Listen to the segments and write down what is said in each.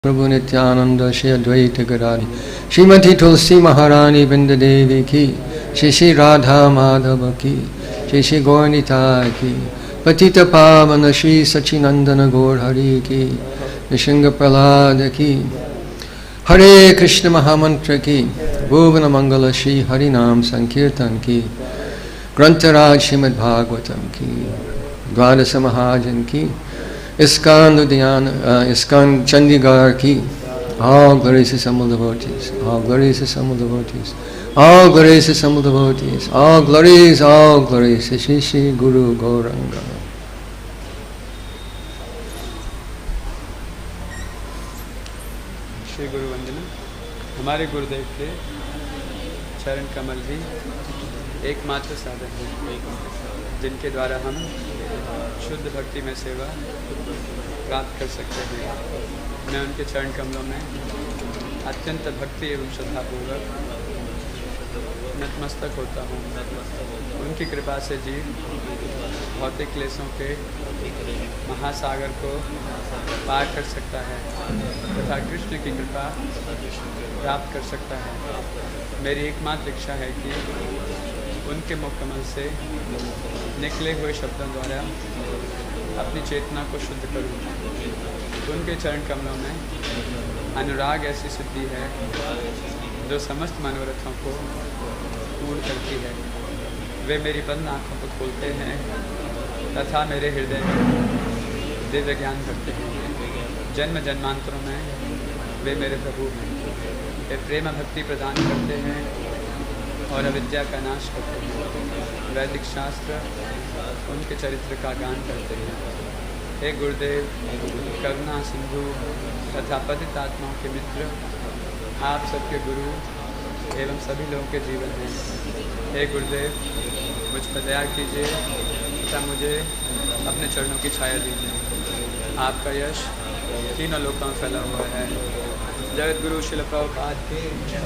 Prabhu Nityananda Shri Advaita Gadadhar Srimati Tulsi Maharani Vrinda Devi ki Shri Shri Radha Madhava ki Shri Shri Gaur Nitai ki Patita Pavana Shri Sachinandana Gaur Hari ki Nishinga Pralada ki Hare Krishna Mahamantra ki Bhuvana Mangala Shri Harinam Sankirtan ki Grantaraj Srimad-Bhagavatam ki Dwadasa Mahajan ki ISKCON ISKCON Chandigarh ki. All glories to Samul devotees. All glories to Samul devotees. All glories to Samul devotees. All glories to Shri Shri Guru Gauranga. Shri गुरु वंदना। हमारे गुरुदेव के चरण कमल भी एकमात्र साधन है जिनके द्वारा हम शुद्ध भक्ति में सेवा प्राप्त कर सकते हैं। मैं उनके चरण कमलों में अत्यंत भक्ति एवं श्रद्धापूर्वक नतमस्तक होता हूँ। उनकी कृपा से जीव भौतिक क्लेशों के महासागर को पार कर सकता है तथा कृष्ण की कृपा प्राप्त कर सकता है। मेरी एकमात्र इच्छा है कि उनके मुख कमल से निकले हुए शब्दों द्वारा अपनी चेतना को शुद्ध करूं। उनके चरण कमलों में अनुराग ऐसी सिद्धि है जो समस्त मनोरथों को पूर्ण करती है। वे मेरी बंद आँखों को खोलते हैं तथा मेरे हृदय में दिव्य ज्ञान भरते हैं। जन्म जन्मांतरों में वे मेरे प्रभु हैं। वे प्रेम भक्ति प्रदान करते हैं और अविद्या का नाश करते हैं। वैदिक शास्त्र उनके चरित्र का गान करते हैं। हे गुरुदेव, करुणा सिंधु तथा पतित आत्माओं के मित्र, आप सबके गुरु एवं सभी लोगों के जीवन हैं। हे गुरुदेव, मुझ पर दया कीजिए तथा मुझे अपने चरणों की छाया दीजिए। आपका यश तीनों लोकों में फैला हुआ है। जगत गुरु श्रील प्रभुपाद की जय।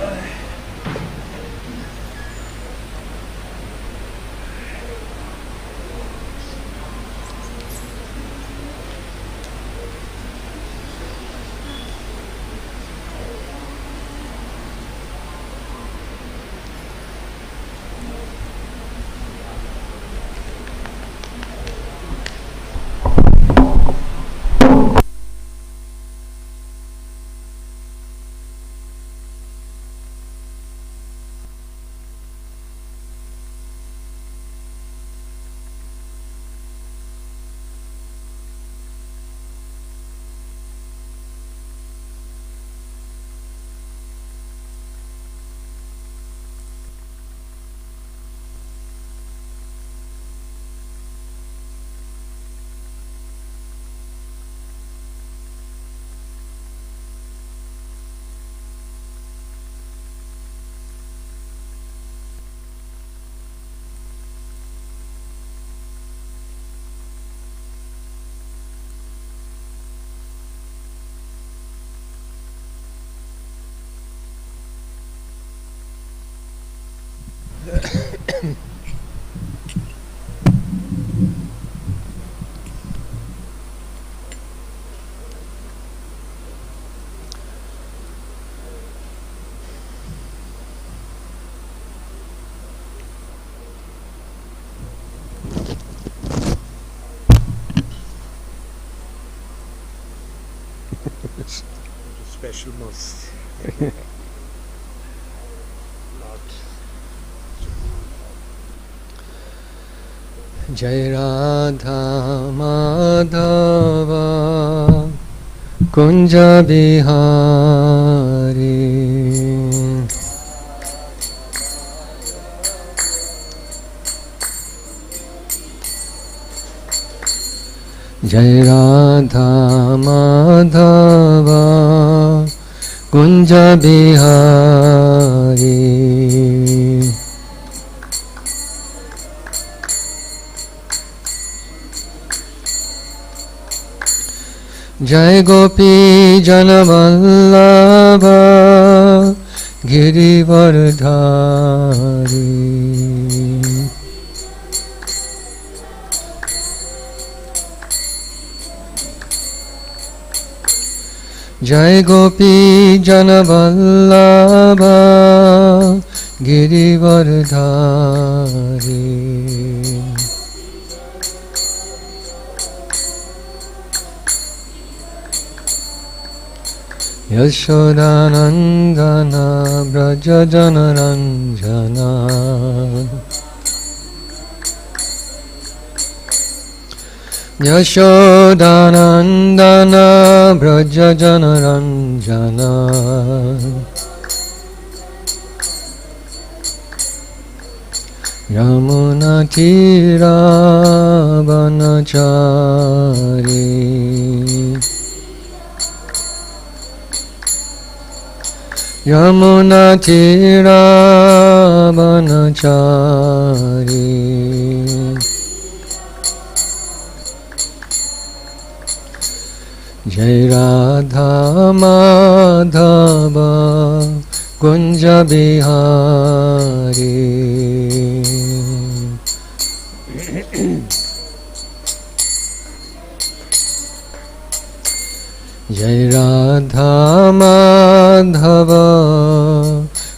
Special most. Jai Radha Madhava Kunja Bihari Jai Radha Madhava Kunja Bihari Jai Gopi Janavallabha Girivardhari Jai Gopi Jana Vallabha Girivardhari. Yashodanandana Braja Janaranjana. Yashodanandana Braja Janaranjana. Yamuna Tira Vanachari. Yamuna Tira Vanachari. Jai Radha Madhava Kunja Bihari. Jai Radha Madhava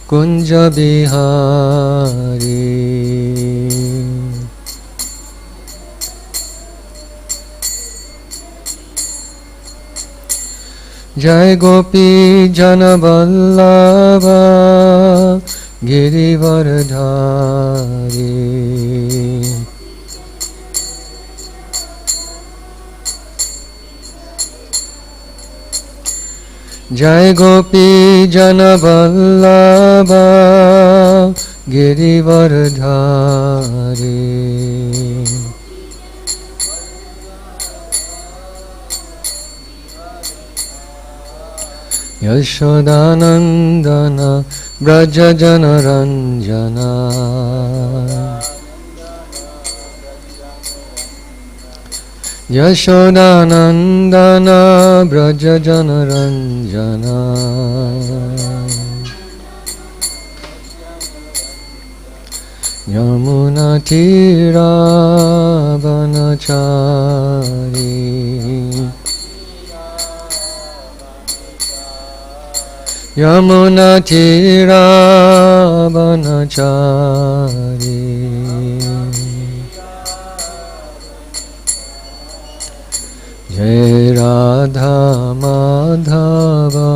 Kunja Bihari. Jai Gopi Jana Vallabha Girivardhari. Jai Gopi Jana Vallabha Girivardhari. Yashodanandana Braja Janaranjana. Yashodanandana Braja Janaranjana. Yamuna Tira Vanachari. Yamuna Tira Vanachari. Jai Radha Madhava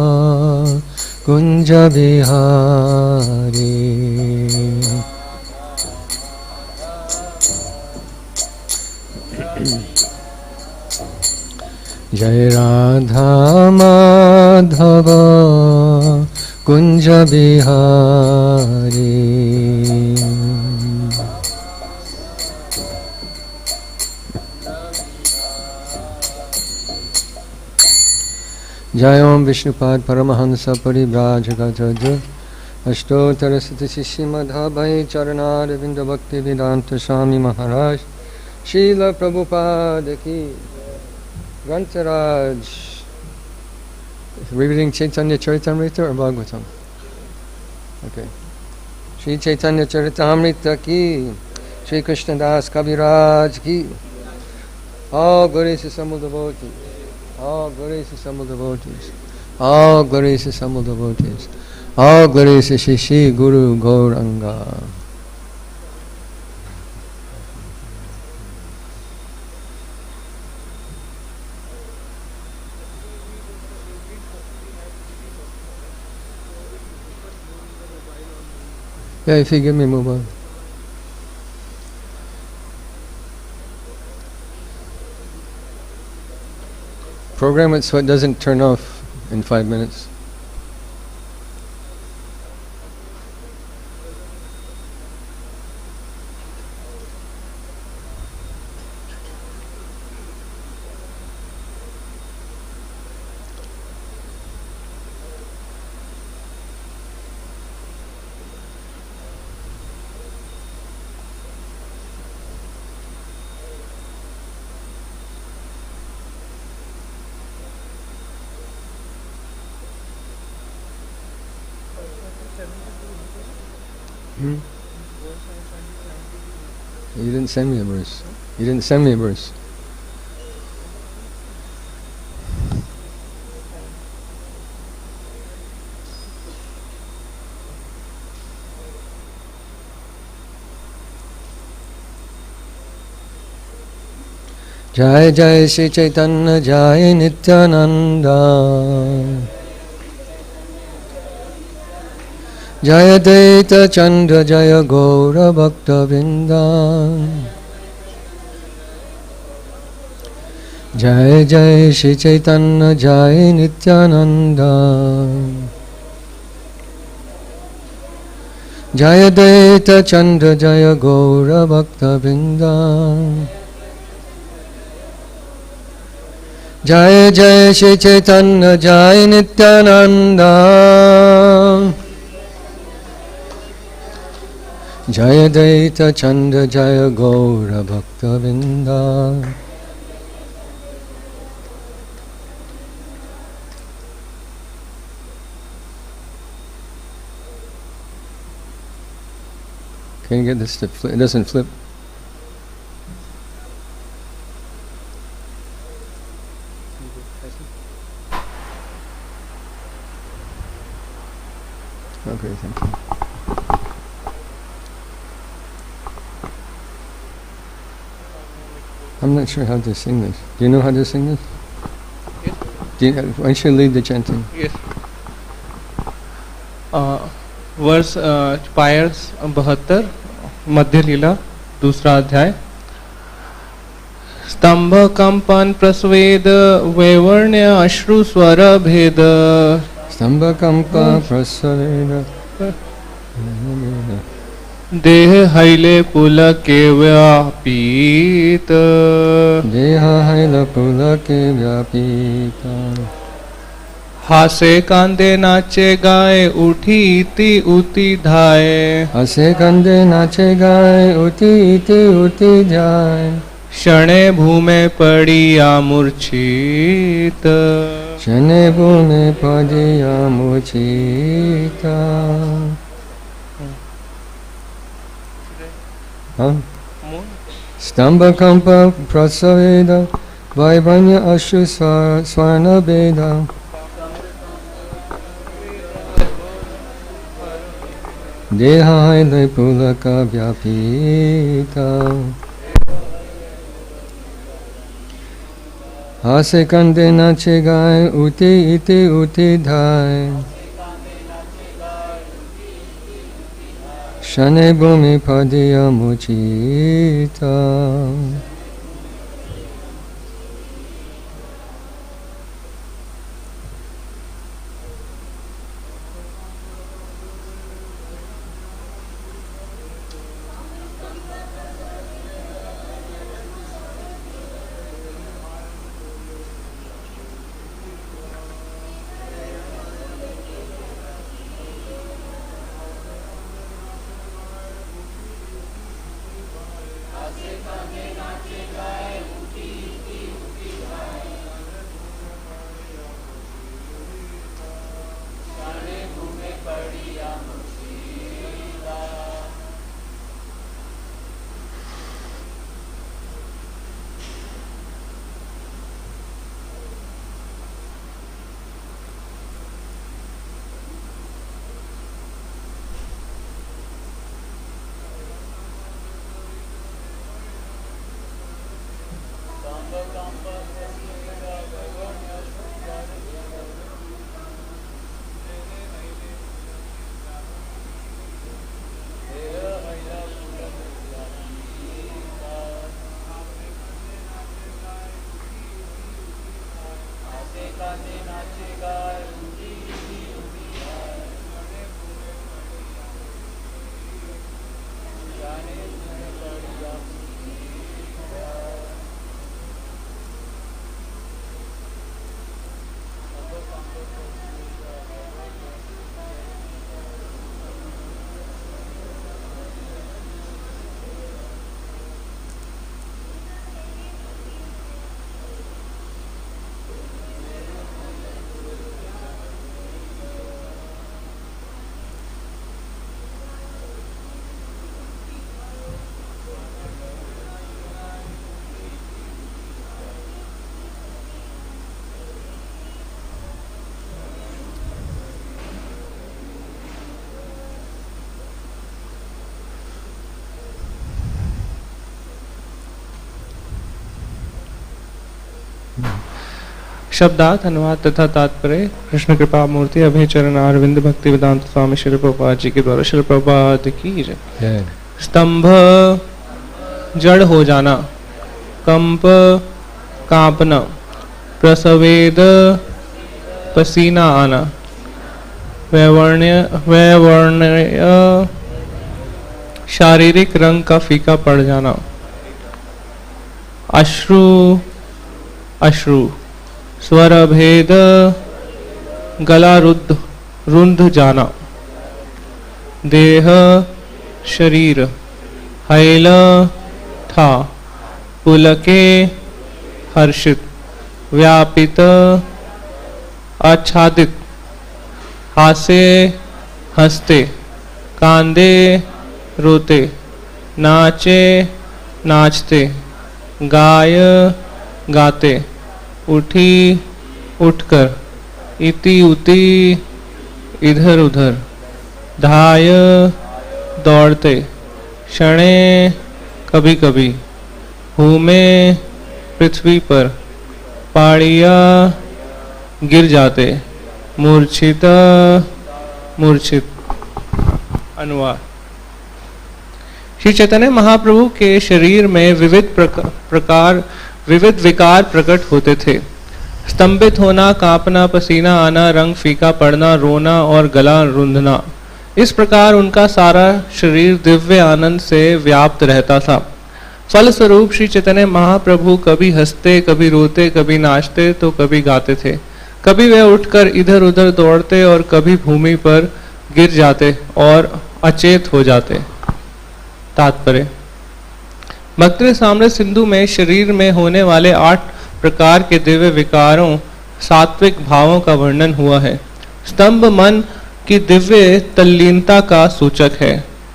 Kunja Bihari. Jai Radha Madhava Kunja Bihari. Jai Om Vishnupad Paramahansa Parivrajagaja Ashtottara Sati Srimad-Bhagavatam Charanad Vinda Bhakti Vedanta Swami Maharaj Srila Prabhupada Ki Grantaraj. Reading Chaitanya-Charitamrta or Bhagavatam? Okay. Sri Chaitanya-Charitamrta ki, Sri Krishna Das Kaviraj ki. All glories to Samul devotees. All glories to Samul devotees. All glories to Samul devotees. All glories to Shri Shri Guru Gauranga. Yeah, if you give me mobile. Program it so it doesn't turn off in 5 minutes. You didn't send me a verse. You didn't send me a verse. Jai Jai Shri Chaitanya Jai Nityananda Jaya Deta Chandra Jaya Gaura Bhakta Vrinda Jai Jai Shri Chaitanya Jai Nityananda Jaya Deta Chandra Jaya Gaura Bhakta Vrinda Jai Jai Shri Chaitanya Jai Nityananda Jaya Deta Chandra Jaya Gaura Bhakta Vrinda. Can you get this to flip? It doesn't flip. Okay, thank you. I'm not sure how to sing this. Do you know how to sing this? Yes. Why don't you lead the chanting? Yes. वर्ष pierce 72 मध्य लीला दूसरा अध्याय स्तंभ कंपन प्रस्वेद वैवर्ण्य अश्रु स्वर भेद स्तंभ कंपा प्रस्वेद देह हैले पुलके व्यापीत देह हैले पुलके व्यापीत हासे कांदे नाचे गाए उठी इति उति धाये हासे कांदे नाचे गाए उठी इति उति जाए क्षणे भूमे पड़िया मूर्छित क्षणे भूमे पड़िया मूर्छित स्तंभ कंप प्रसवेद वैवर्ण्य अश्रु स्वर्ण भेद देह हैले पुलक व्यापीता हासे कंदे नाचे गाए उति इति उति धाये शने भूमि पदिया मुचिता शब्दार्थ अनुवाद तथा तात्पर्य कृष्ण कृपा मूर्ति अभय चरण अरविंद भक्ति वेदांत स्वामी श्री प्रभुपाद जी के द्वारा श्री प्रभुपाद की जय। स्तंभ जड़ हो जाना, कंप कांपना, प्रसवेद पसीना आना, वैवर्ण्य शारीरिक रंग का फीका पड़ जाना, अश्रु अश्रु स्वर भेद गला रुंध जाना, देह शरीर हैल था, पुलके हर्षित, व्यापित आच्छादित, हासे हंसते, कांदे रोते, नाचे नाचते, गाय गाते, उठी उठकर, इति उति इधर उधर, धाय दौड़ते, क्षणे कभी कभी, घूमे पृथ्वी पर, पाड़िया गिर जाते, मूर्छित मूर्छित। अनुवाद। श्री चैतन्य महाप्रभु के शरीर में विविध विकार प्रकट होते थे। स्तंभित होना, कांपना, पसीना आना, रंग फीका पड़ना, रोना और गला रुंधना। इस प्रकार उनका सारा शरीर दिव्य आनंद से व्याप्त रहता था। फलस्वरूप श्री चैतन्य महाप्रभु कभी हंसते, कभी रोते, कभी नाचते तो कभी गाते थे। कभी वे उठकर इधर उधर दौड़ते और कभी भूमि पर गिर जाते और अचेत हो जाते। तात्पर्य। भक्ति साम्राज्य सिंधु में शरीर में होने वाले 8 प्रकार के दिव्य विकारों, सात्विक भावों का वर्णन हुआ है। स्तंभ मन की दिव्य तल्लीनता का सूचक है।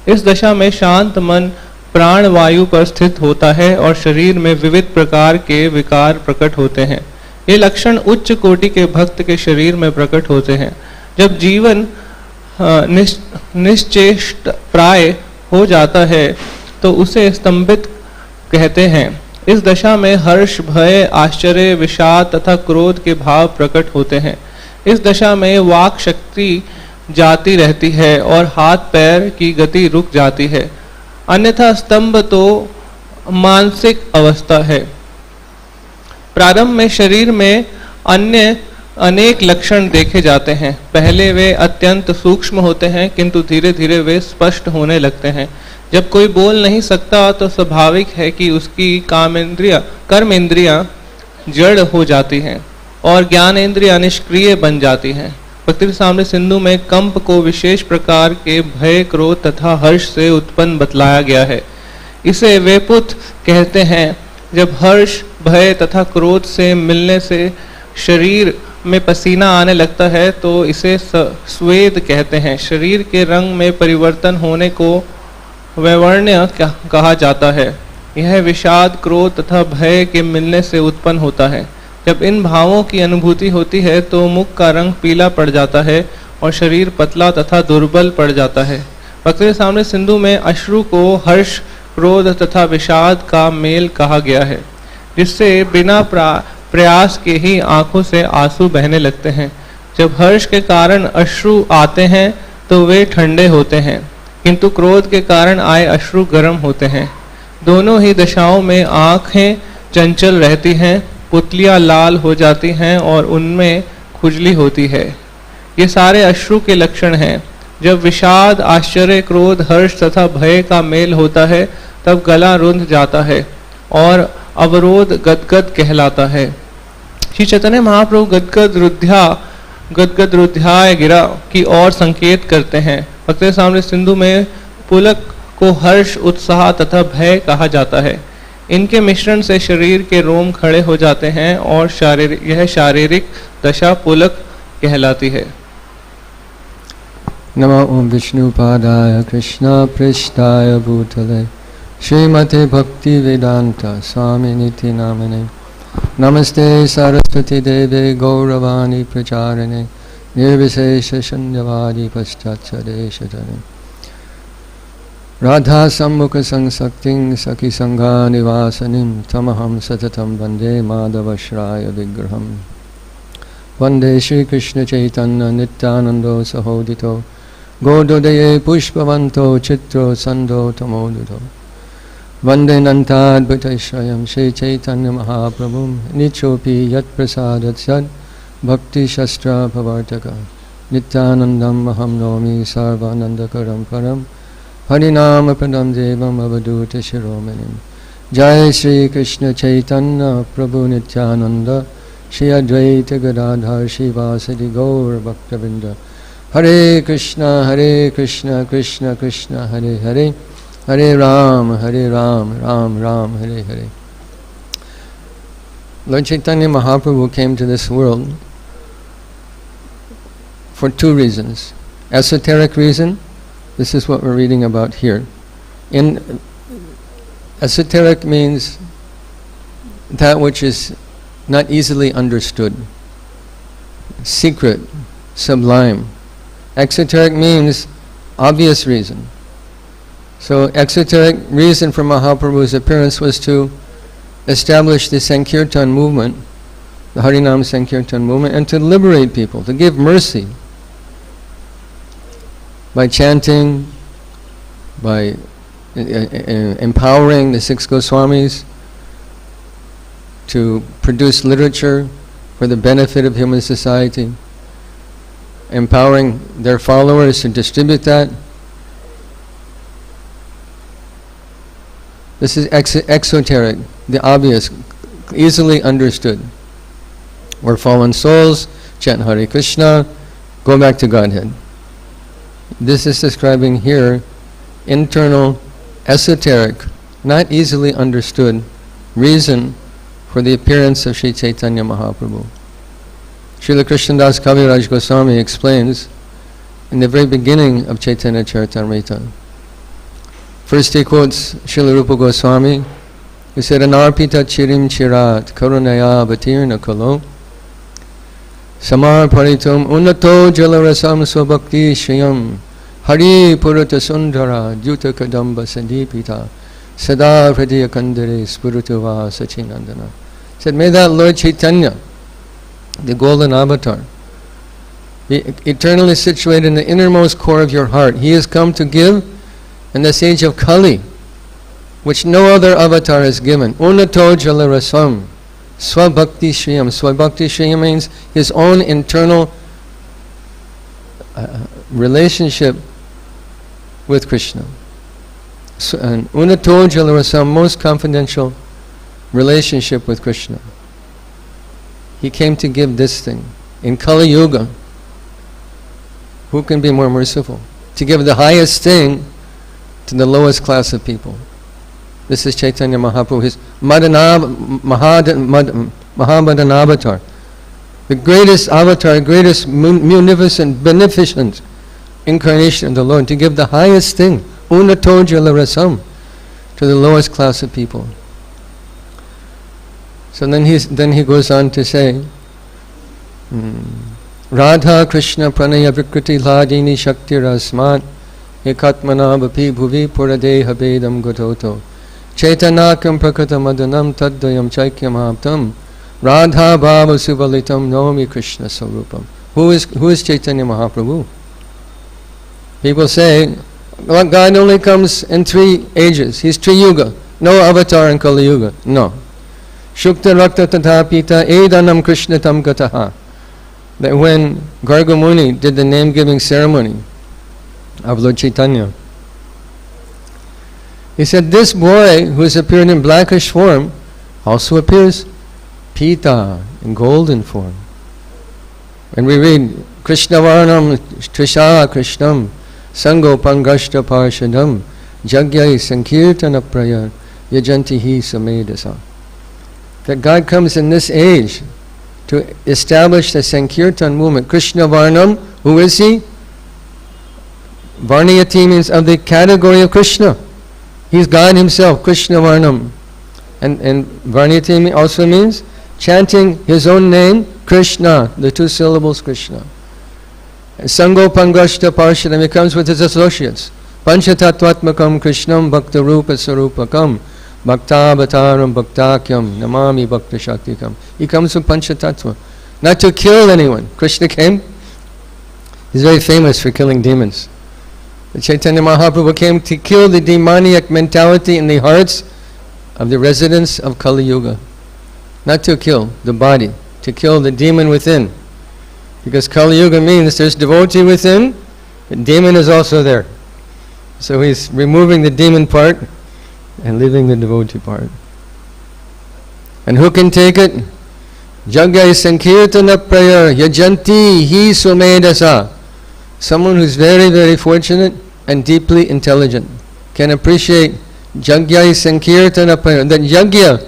इस दशा में शांत मन प्राण वायु पर स्थित होता है और शरीर में विविध प्रकार के विकार प्रकट होते हैं। ये लक्षण उच्च कोटि के भक्त के शरीर में प्रकट होते हैं। जब जीवन निश्चेष्ट प्राय हो जाता है तो उसे स्तंभित कहते हैं। इस दशा में हर्ष, भय, आश्चर्य, विषाद तथा क्रोध के भाव प्रकट होते हैं। इस दशा में वाक शक्ति जाती रहती है और हाथ पैर की गति रुक जाती है। अन्यथा स्तंभ तो मानसिक अवस्था है। प्रारंभ में शरीर में अन्य अनेक लक्षण देखे जाते हैं। पहले वे अत्यंत सूक्ष्म होते हैं किंतु धीरे धीरे वे स्पष्ट होने लगते हैं। जब कोई बोल नहीं सकता तो स्वाभाविक है कि उसकी कर्म इंद्रियां जड़ हो जाती हैं और ज्ञानेंद्रियां निष्क्रिय बन जाती हैं। भक्ति साम्राज्य सिंधु में कंप को विशेष प्रकार के भय, क्रोध तथा हर्ष से उत्पन्न बतलाया गया है। इसे वेपुत कहते हैं। जब हर्ष, भय तथा क्रोध से मिलने से शरीर में पसीना आने लगता है तो इसे स्वेद कहते हैं। शरीर के रंग में परिवर्तन होने को वैवर्ण्य कहा जाता है। यह विषाद, क्रोध तथा भय के मिलने से उत्पन्न होता है। जब इन भावों की अनुभूति होती है तो मुख का रंग पीला पड़ जाता है और शरीर पतला तथा दुर्बल पड़ जाता है। भक्ति साम्राज्य सिंधु में अश्रु को हर्ष, क्रोध तथा विषाद का मेल कहा गया है, जिससे बिना प्रयास के ही आंखों से आंसू बहने लगते हैं। जब हर्ष के कारण अश्रु आते हैं तो वे ठंडे होते हैं, किंतु क्रोध के कारण आए अश्रु गर्म होते हैं। दोनों ही दशाओं में आंखें चंचल रहती हैं, पुतलियां लाल हो जाती हैं और उनमें खुजली होती है। ये सारे अश्रु के लक्षण हैं। जब विषाद, आश्चर्य, क्रोध, हर्ष तथा भय का मेल होता है तब गला रुंध जाता है और अवरोध गदगद कहलाता है। श्री चैतन्य महाप्रभु गदगद रुध्याय गिरा की ओर संकेत करते हैं। भक्ति साम्राज्य सिंधु में पुलक को हर्ष, उत्साह तथा भय कहा जाता है। इनके मिश्रण से शरीर के रोम खड़े हो जाते हैं और यह शारीरिक दशा पुलक कहलाती है। नमो ओम विष्णुपादाय कृष्ण पृष्ठाय भूतले श्रीमते भक्ति वेदांत स्वामिनिति नामिने नमस्ते सरस्वती देवे गौरवाणी प्रचारिणे निर्विशेष शून्यवादी पश्चाच्चदेशजने राधा सम्मुख संसक्तिं सखी संघा निवासनिं तमहं सततं वन्दे माधवश्राय विग्रहम्। Vande Shri Krishna Chaitanya Nityanando Sahodito Gododaye Pushpavanto Chitro Sando Tamoduto Vande Nantad Bhutashayam Shri Chaitanya Mahaprabhum Nichopi Yat Prasadat Sad Bhakti Shastra Pavartaka Nityanandam Maham Nomi Sarvanandakaram Param Harinama Padam Devam Avaduta Shiromanim Jai Shri Krishna Chaitanya Prabhu Nityananda Shri Advaita Gadadhar Shivasadi Gaur Bhaktavinda Hare Krishna Krishna Krishna Hare Hare Hare Ram Ram Ram Hare Hare. Lord Chaitanya Mahaprabhu came to this world for two reasons. Esoteric reason, this is what we're reading about here. Esoteric means that which is not easily understood, secret, sublime. Exoteric means obvious reason. So exoteric reason for Mahaprabhu's appearance was to establish the Sankirtan movement, the Harinam Sankirtan movement, and to liberate people, to give mercy by chanting, by empowering the six Goswamis to produce literature for the benefit of human society, empowering their followers to distribute that. This is exoteric, the obvious, easily understood. We're fallen souls, chant Hare Krishna, go back to Godhead. This is describing here internal, esoteric, not easily understood reason for the appearance of Sri Chaitanya Mahaprabhu. Srila Krishnadas Kaviraj Goswami explains in the very beginning of Chaitanya-Charitamrta. First he quotes Srila Rupa Goswami, who said, Anarpita chirim chirat karunaya bhatirna kalo samar paritum unato jalarasam swabhakti shriyam hari purata sundara dyuta kadamba sandipita sada hridaya kandare spurutava sachinandana. Said, may that Lord Chaitanya, the golden avatar, be eternally situated in the innermost core of your heart. He has come to give in this age of Kali, which no other avatar has given. Unato jalarasam swabhakti shriyam. Swabhakti shriyam means his own internal relationship with Krishna. So, and unato jalarasam, most confidential relationship with Krishna. He came to give this thing. In Kali Yuga, who can be more merciful? To give the highest thing to the lowest class of people. This is Chaitanya Mahaprabhu, his Mahabadan avatar. The greatest avatar, greatest munificent, beneficent incarnation of the Lord, to give the highest thing, unato jalarasam, to the lowest class of people. So then he goes on to say, Radha Krishna pranaya vikriti ladini shakti rasmat ekatmana vapi bhuvi puradeha bedam gototo Chaitanakam prakata madanam taddayam chaikyam aptam Radha bhava subalitam nomi Krishna sarupam. Who is Chaitanya Mahaprabhu? People say, well, God only comes in 3 ages. He's Triyuga. No avatar in Kali Yuga. No. Shukta rakta tathapita edanam Krishna tam gataha. That when Garga Muni did the name-giving ceremony of Lord Chaitanya, he said, this boy who has appeared in blackish form also appears pita, in golden form. And we read, Krishna varnam trisha krishnam sango pangashta parshadam jagyai sankirtana praya yajantihi samedasa. That God comes in this age to establish the Sankirtan movement. Krishna Varnam, who is he? Varnayati means of the category of Krishna. He's God himself, Krishna Varnam. And Varnayati also means chanting his own name, Krishna, the 2 syllables Krishna. And Sango Pangashta Parshadam, he comes with his associates. Panchatattvatmakam Krishnam Bhakta Rupa Sarupakam Bhakta Bhataram Bhaktakyam Namami Bhakta Shaktikam. He comes with Panchatattva. not to kill anyone. Krishna came, he's very famous for killing demons. The Chaitanya Mahaprabhu came to kill the demoniac mentality in the hearts of the residents of Kali Yuga. Not to kill the body, to kill the demon within. Because Kali Yuga means there's devotee within, the demon is also there. So he's removing the demon part and leaving the devotee part. And who can take it? Jagai Sankirtana Praya Yajanti Hi Sumedasa. Someone who's very, very fortunate and deeply intelligent can appreciate Jagai Sankirtana Praya. That Yagya,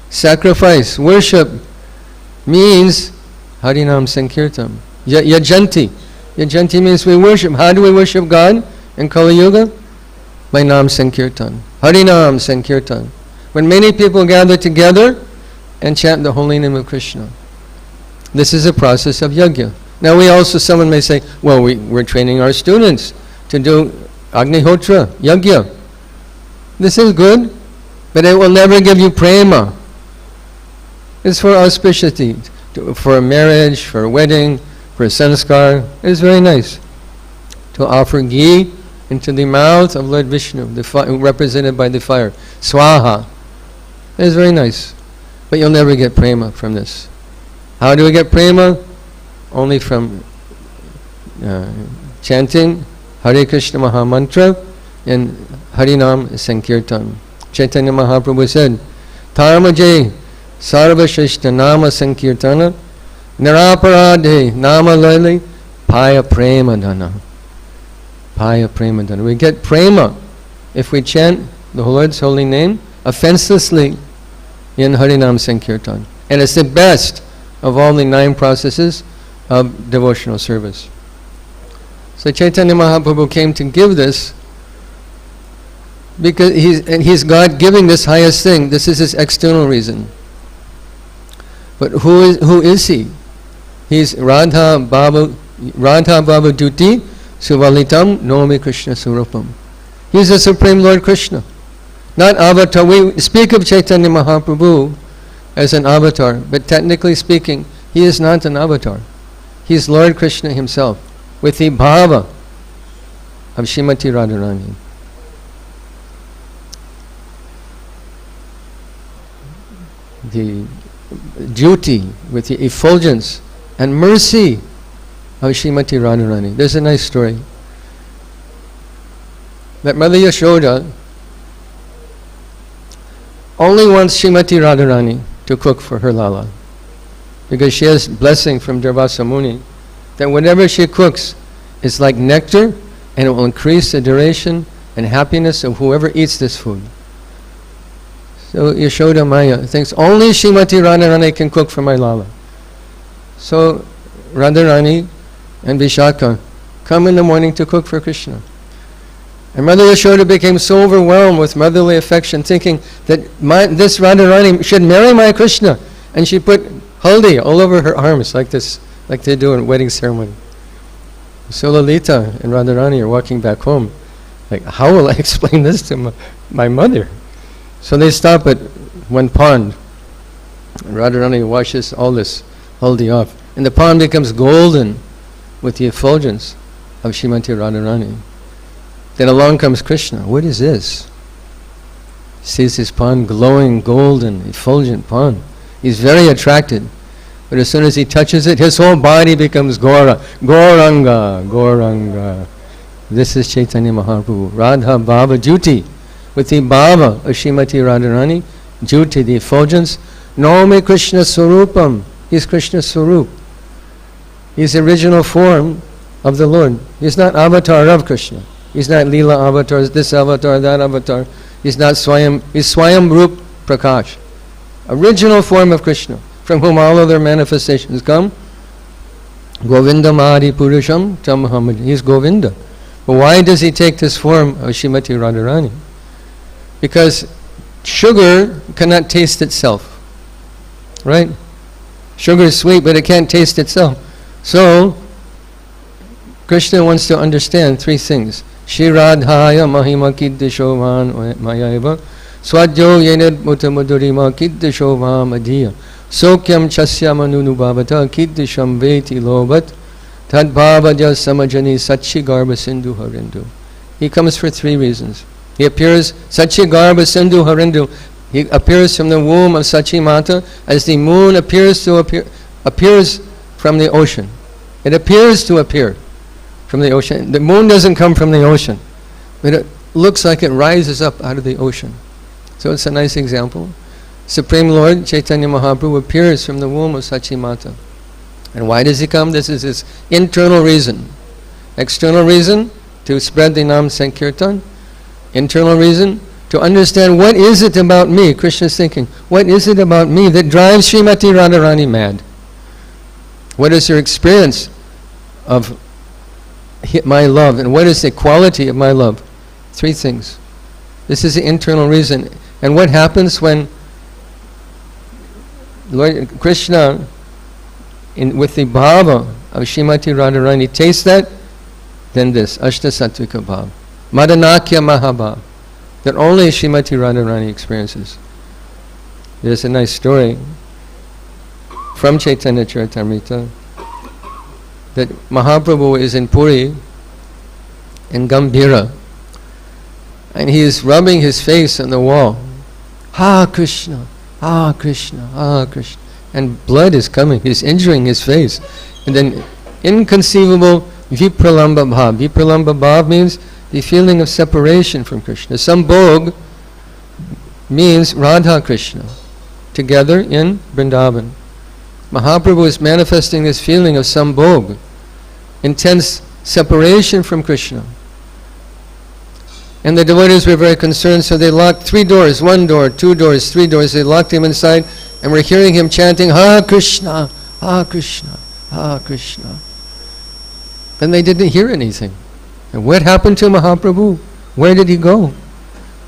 sacrifice, worship, means Harinam Sankirtan. Yajanti. Yajanti means we worship. How do we worship God in Kali Yuga? By Nam Sankirtan. Harinam Sankirtan. When many people gather together and chant the holy name of Krishna. This is a process of yajna. Now someone may say, well, we're training our students to do Agnihotra, yajna. This is good, but it will never give you prema. It's for auspicity, for a marriage, for a wedding, for a sanskar. It's very nice to offer ghee into the mouth of Lord Vishnu, represented by the fire. Swaha. It's very nice. But you'll never get prema from this. How do we get prema? Only from chanting Hare Krishna Maha Mantra and Harinam Sankirtan. Chaitanya Mahaprabhu said, Tarmaje Sarva Shrishta Nama Sankirtana Niraparade Nama Lali Paya Prema Dana. Paya Prema Dana. We get prema if we chant the Lord's holy name offenselessly in Harinam Sankirtan. And it's the best of all the 9 processes of devotional service. So Chaitanya Mahaprabhu came to give this because he's God giving this highest thing. This is his external reason. But who is he? He's Radha Baba Duti Suvalitam Nomi Krishna Surupam. He's the Supreme Lord Krishna. Not avatar. We speak of Chaitanya Mahaprabhu as an avatar, but technically speaking, he is not an avatar. He is Lord Krishna himself, with the bhava of Srimati Radharani. The duty, with the effulgence and mercy of Srimati Radharani. There's a nice story. That Mother Yashoda only wants Srimati Radharani to cook for her Lala, because she has blessing from Durvasa Muni that whatever she cooks is like nectar, and it will increase the duration and happiness of whoever eats this food. So Yashoda Maya thinks only Srimati Radharani can cook for my Lala. So Radharani and Vishaka come in the morning to cook for Krishna. And Mother Yashoda became so overwhelmed with motherly affection, thinking that this Radharani should marry my Krishna. And she put haldi all over her arms like this, like they do in wedding ceremony. So Lalita and Radharani are walking back home, like, how will I explain this to my mother? So they stop at one pond. And Radharani washes all this haldi off. And the pond becomes golden with the effulgence of Srimati Radharani. Then along comes Krishna. What is this? Sees his pond glowing, golden, effulgent pond. He's very attracted. But as soon as he touches it, his whole body becomes Gauranga. This is Chaitanya Mahaprabhu. Radha Baba Jyoti. With the Baba of Srimati Radharani, Jyoti, the effulgence. Naumi Krishna Swarupam. He's Krishna Swarup. He's the original form of the Lord. He's not avatar of Krishna. He's not Leela avatars, this avatar, that avatar. He's not Swayam. He's Swayam Rup Prakash. Original form of Krishna, from whom all other manifestations come. Govinda Mahadi Purusham Tamhamad. He's Govinda. But why does he take this form of Srimati Radharani? Because sugar cannot taste itself. Right? Sugar is sweet, but it can't taste itself. So, Krishna wants to understand 3 things. Shiradhaya mahima kiddishovan mayaiva swadyo yenad mutamadurima kiddishovam adhiya Sokyam chasya manunubhavata kiddisham veti lobat tadbhavadya samajani sachi garba sindhu harindu. He comes for three reasons. He appears, sachi garba sindhu harindu. He appears from the womb of Sachi Mata as the moon appears from the ocean. It appears to appear from the ocean. The moon doesn't come from the ocean, but it looks like it rises up out of the ocean. So it's a nice example. Supreme Lord Chaitanya Mahaprabhu appears from the womb of Sachi Mata. And why does he come? This is his internal reason. External reason, to spread the Nam Sankirtan. Internal reason, to understand what is it about me, Krishna's thinking, what is it about me that drives Srimati Radharani mad? What is her experience of my love, and what is the quality of my love? Three things. This is the internal reason. And what happens when Lord Krishna, with the bhava of Srimati Radharani, tastes that? Then this, Ashta Sattvika Bhav, Madanakya Mahabhav, that only Srimati Radharani experiences. There's a nice story from Chaitanya-Charitamrta that Mahaprabhu is in Puri, in Gambhira, and he is rubbing his face on the wall. Ha Krishna, Ha Krishna, Ha Krishna. And blood is coming, he's injuring his face. And then inconceivable vipralamba bhav. Vipralamba bhav means the feeling of separation from Krishna. Sambhog means Radha Krishna, together in Vrindavan. Mahaprabhu is manifesting this feeling of sambhog, intense separation from Krishna. And the devotees were very concerned, so they locked 3 doors, 1 door, 2 doors, 3 doors. They locked him inside, and we're hearing him chanting, Ha Krishna, Ha Krishna, Ha Krishna. Then they didn't hear anything. And what happened to Mahaprabhu? Where did he go?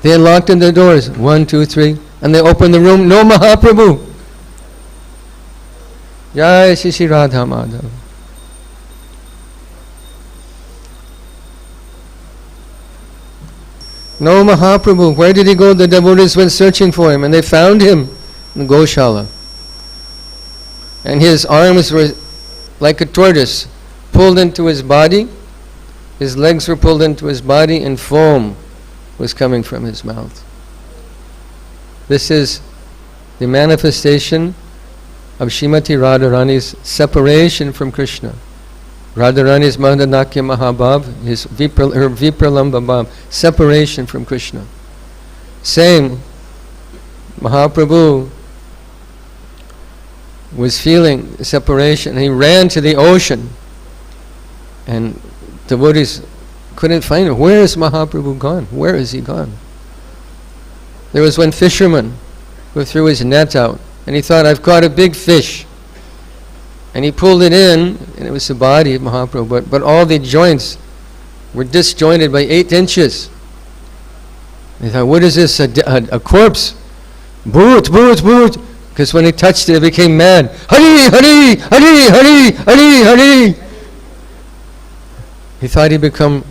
They locked in the doors, 1, 2, 3, and they opened the room, no Mahaprabhu. Jai Shri Radha Madhav. No Mahaprabhu. Where did he go? The devotees went searching for him, and they found him in Goshala. And his arms were like a tortoise, pulled into his body. His legs were pulled into his body, and foam was coming from his mouth. This is the manifestation of Srimati Radharani's separation from Krishna. Radharani's Madanakya Mahabhav, her Vipralamba Bhav, separation from Krishna. Same, Mahaprabhu was feeling separation. He ran to the ocean, and devotees couldn't find him. Where is Mahaprabhu gone? Where is he gone? There was one fisherman who threw his net out, and he thought, I've caught a big fish. And he pulled it in, and it was the body of Mahaprabhu, but all the joints were disjointed by 8 inches. He thought, what is this, a corpse? Bhoot, bhoot, bhoot. Because when he touched it, it became mad. Hari, Hari, Hari, Hari, Hari, Hari. He thought he'd become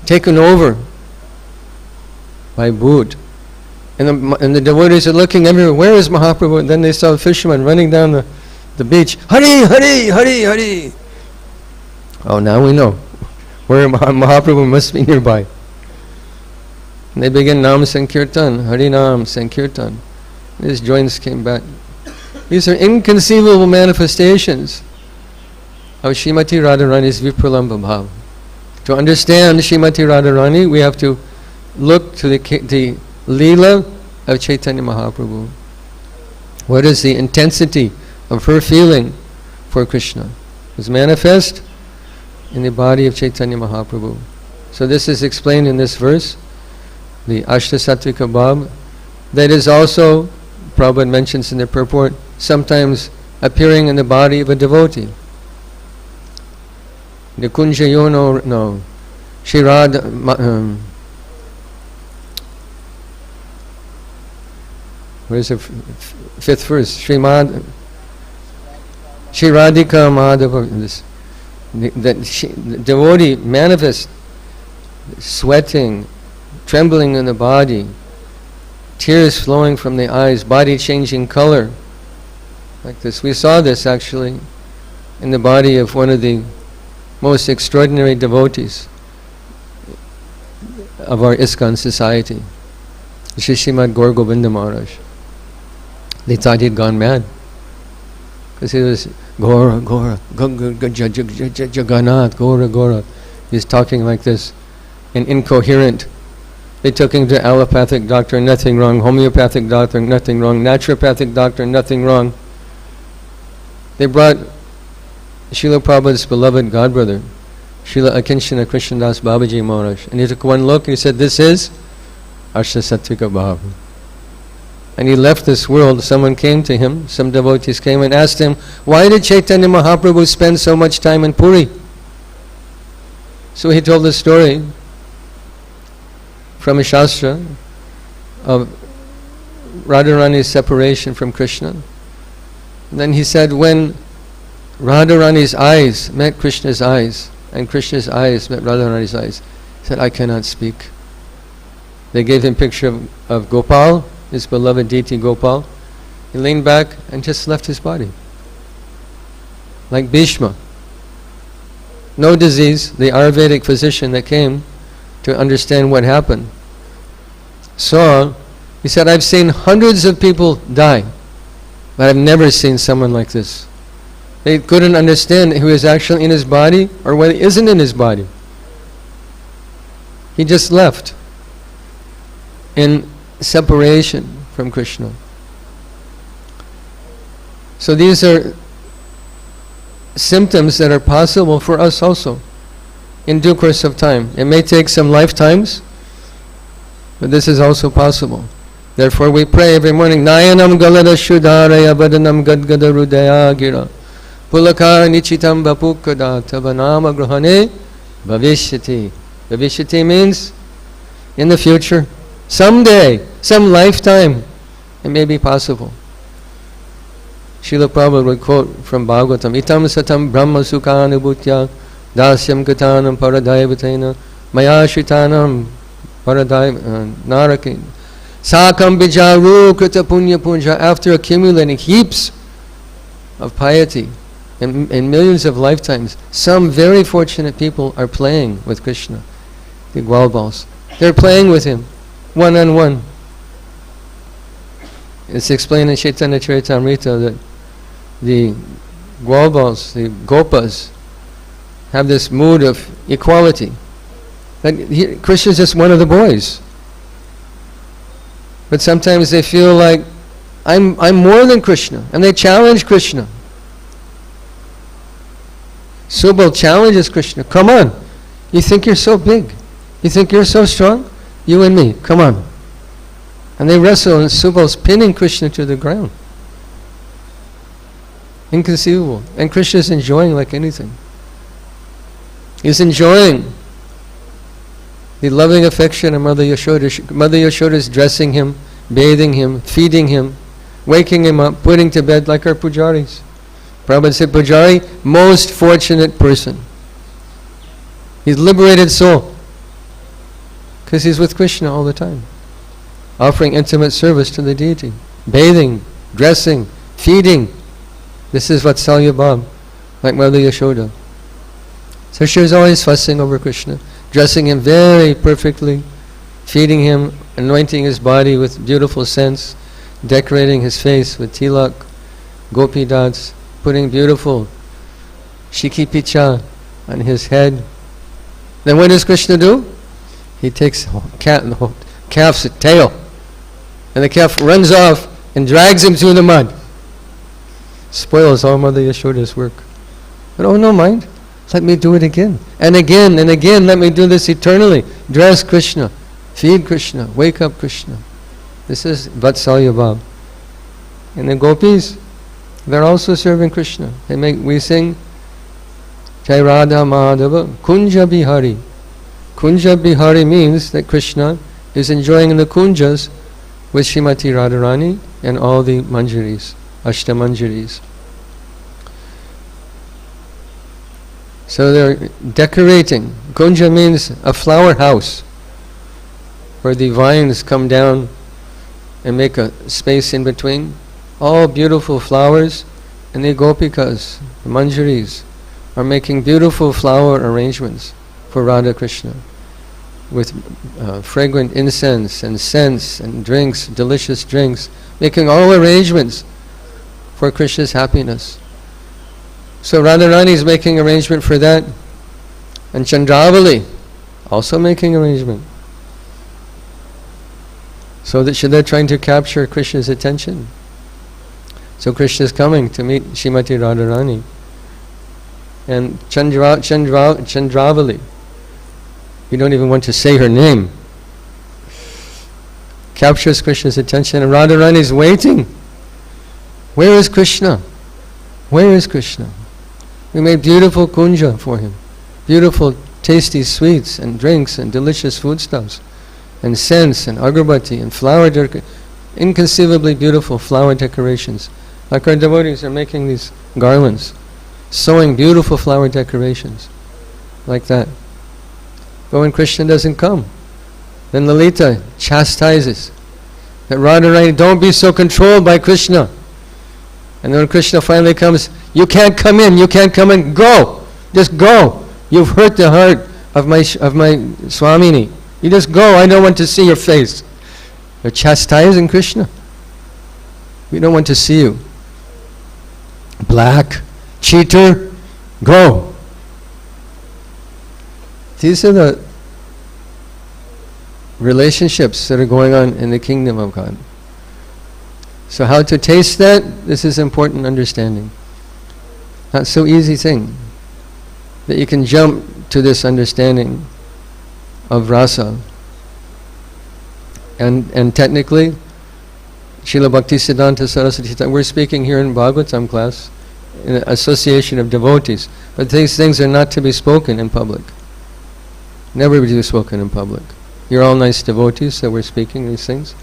taken over by Bhoot. And the devotees are looking everywhere. Where is Mahaprabhu? And then they saw a fisherman running down the beach. Hari, Hari, Hari, Hari. Oh, now we know where Mahaprabhu must be nearby. And they begin Nam Sankirtan, Hari Nam Sankirtan. His joints came back. These are inconceivable manifestations of Srimati Radharani's Vipralamba Bhav. To understand Srimati Radharani, we have to look to the Leela of Chaitanya Mahaprabhu. What is the intensity of her feeling for Krishna? It was manifest in the body of Chaitanya Mahaprabhu. So this is explained in this verse, the Ashta Sattvika Bhav, that is also, Prabhupada mentions in the purport, sometimes appearing in the body of a devotee. Nikunja Yono, no, Shirad, where's the 5th verse? Srimad, Shiradika Madhava, the devotee manifests sweating, trembling in the body, tears flowing from the eyes, body changing color. like this. We saw this actually in the body of one of the most extraordinary devotees of our ISKCON society, Srimad Gaur Govinda Maharaj. They thought he'd gone mad because he was Gaura, Gaura, Jagannath, Gaura, Gaura. He's talking like this and incoherent. They took him to allopathic doctor, nothing wrong. Homeopathic doctor, nothing wrong. Naturopathic doctor, nothing wrong. They brought Srila Prabhupada's beloved godbrother, Srila Akinchana Krishnadas Babaji Maharaj, and he took one look and he said, "This is Asha Sattvika Bhava." And he left this world. Someone came to him, some devotees came and asked him, "Why did Chaitanya Mahaprabhu spend so much time in Puri?" So he told the story from a Shastra of Radharani's separation from Krishna. And then he said, when Radharani's eyes met Krishna's eyes, and Krishna's eyes met Radharani's eyes, he said, "I cannot speak." They gave him a picture of Gopal, his beloved deity Gopal. He leaned back and just left his body. Like Bhishma. No disease. The Ayurvedic physician that came to understand what happened saw, he said, "I've seen hundreds of people die, but I've never seen someone like this." They couldn't understand who is actually in his body or what isn't in his body. He just left in separation from Krishna. So these are symptoms that are possible for us also in due course of time. It may take some lifetimes, but this is also possible. Therefore we pray every morning, Nayanam galada shudaraya badanam gadgada rudaya gira pulaka nichitam bapukada tavanama grahane bhavishyati. Bhavishyati means in the future, someday, some lifetime, it may be possible. Srila Prabhupada would quote from Bhagavatam, Itam satam brahma sukhanubhutya dasyam katanam paradaivatena maya shritanam paradai narakin sakam bijaru krita punya punja. After accumulating heaps of piety in millions of lifetimes, some very fortunate people are playing with Krishna, the Gwalbals. They're playing with him, one-on-one. It's explained in Chaitanya-Charitamrta that the Gwalbals, the Gopas, have this mood of equality. That Krishna is just one of the boys. But sometimes they feel like, I'm more than Krishna, and they challenge Krishna. Subal challenges Krishna, "Come on, you think you're so big? You think you're so strong? You and me, come on." And they wrestle, and Subal's pinning Krishna to the ground. Inconceivable. And Krishna is enjoying like anything. He's enjoying the loving affection of Mother Yashoda. Mother Yashoda is dressing him, bathing him, feeding him, waking him up, putting to bed like our pujaris. Prabhupada said, Pujari, most fortunate person. He's liberated soul. Because he's with Krishna all the time. Offering intimate service to the deity. Bathing, dressing, feeding. This is Vatsalya Bhav, like Mother Yashoda. So she was always fussing over Krishna, dressing him very perfectly, feeding him, anointing his body with beautiful scents, decorating his face with tilak, gopi dots, putting beautiful shiki picha on his head. Then what does Krishna do? He takes the calf's tail, and the calf runs off and drags him through the mud. Spoils all Mother Yashoda's work. But oh, no mind. Let me do it again. And again and again, let me do this eternally. Dress Krishna. Feed Krishna. Wake up Krishna. This is Vatsalya Bhav. And the gopis, they're also serving Krishna. We sing Jai Radha Madhava Kunja Bihari. Kunja Bihari means that Krishna is enjoying in the kunjas with Srimati Radharani and all the manjaris, Ashtamanjaris. So they're decorating. Kunja means a flower house where the vines come down and make a space in between. All beautiful flowers and the gopikas, the manjaris, are making beautiful flower arrangements for Radha Krishna with fragrant incense and scents and drinks, delicious drinks, making all arrangements for Krishna's happiness. So Radharani is making arrangement for that, and Chandravali also making arrangement. So that they're trying to capture Krishna's attention. So Krishna is coming to meet Srimati Radharani. And Chandravali, you don't even want to say her name, captures Krishna's attention, and Radharani is waiting. Where is Krishna? Where is Krishna? We made beautiful kunja for him. Beautiful, tasty sweets and drinks and delicious foodstuffs. And scents and agarbatti and flower inconceivably beautiful flower decorations. Like our devotees are making these garlands, sewing beautiful flower decorations like that. But when Krishna doesn't come, then Lalita chastises that Radharani, don't be so controlled by Krishna. And then when Krishna finally comes, you can't come in, go! Just go! You've hurt the heart of my Swamini. You just go, I don't want to see your face. They're chastising Krishna. We don't want to see you. Black, cheater, go. These are the relationships that are going on in the kingdom of God. So how to taste that? This is important understanding. Not so easy thing that you can jump to this understanding of rasa. And technically, Srila Bhaktisiddhanta Saraswati, we're speaking here in Bhagavatam class, in an association of devotees, but these things are not to be spoken in public. Never to be spoken in public. You're all nice devotees, so we're speaking these things,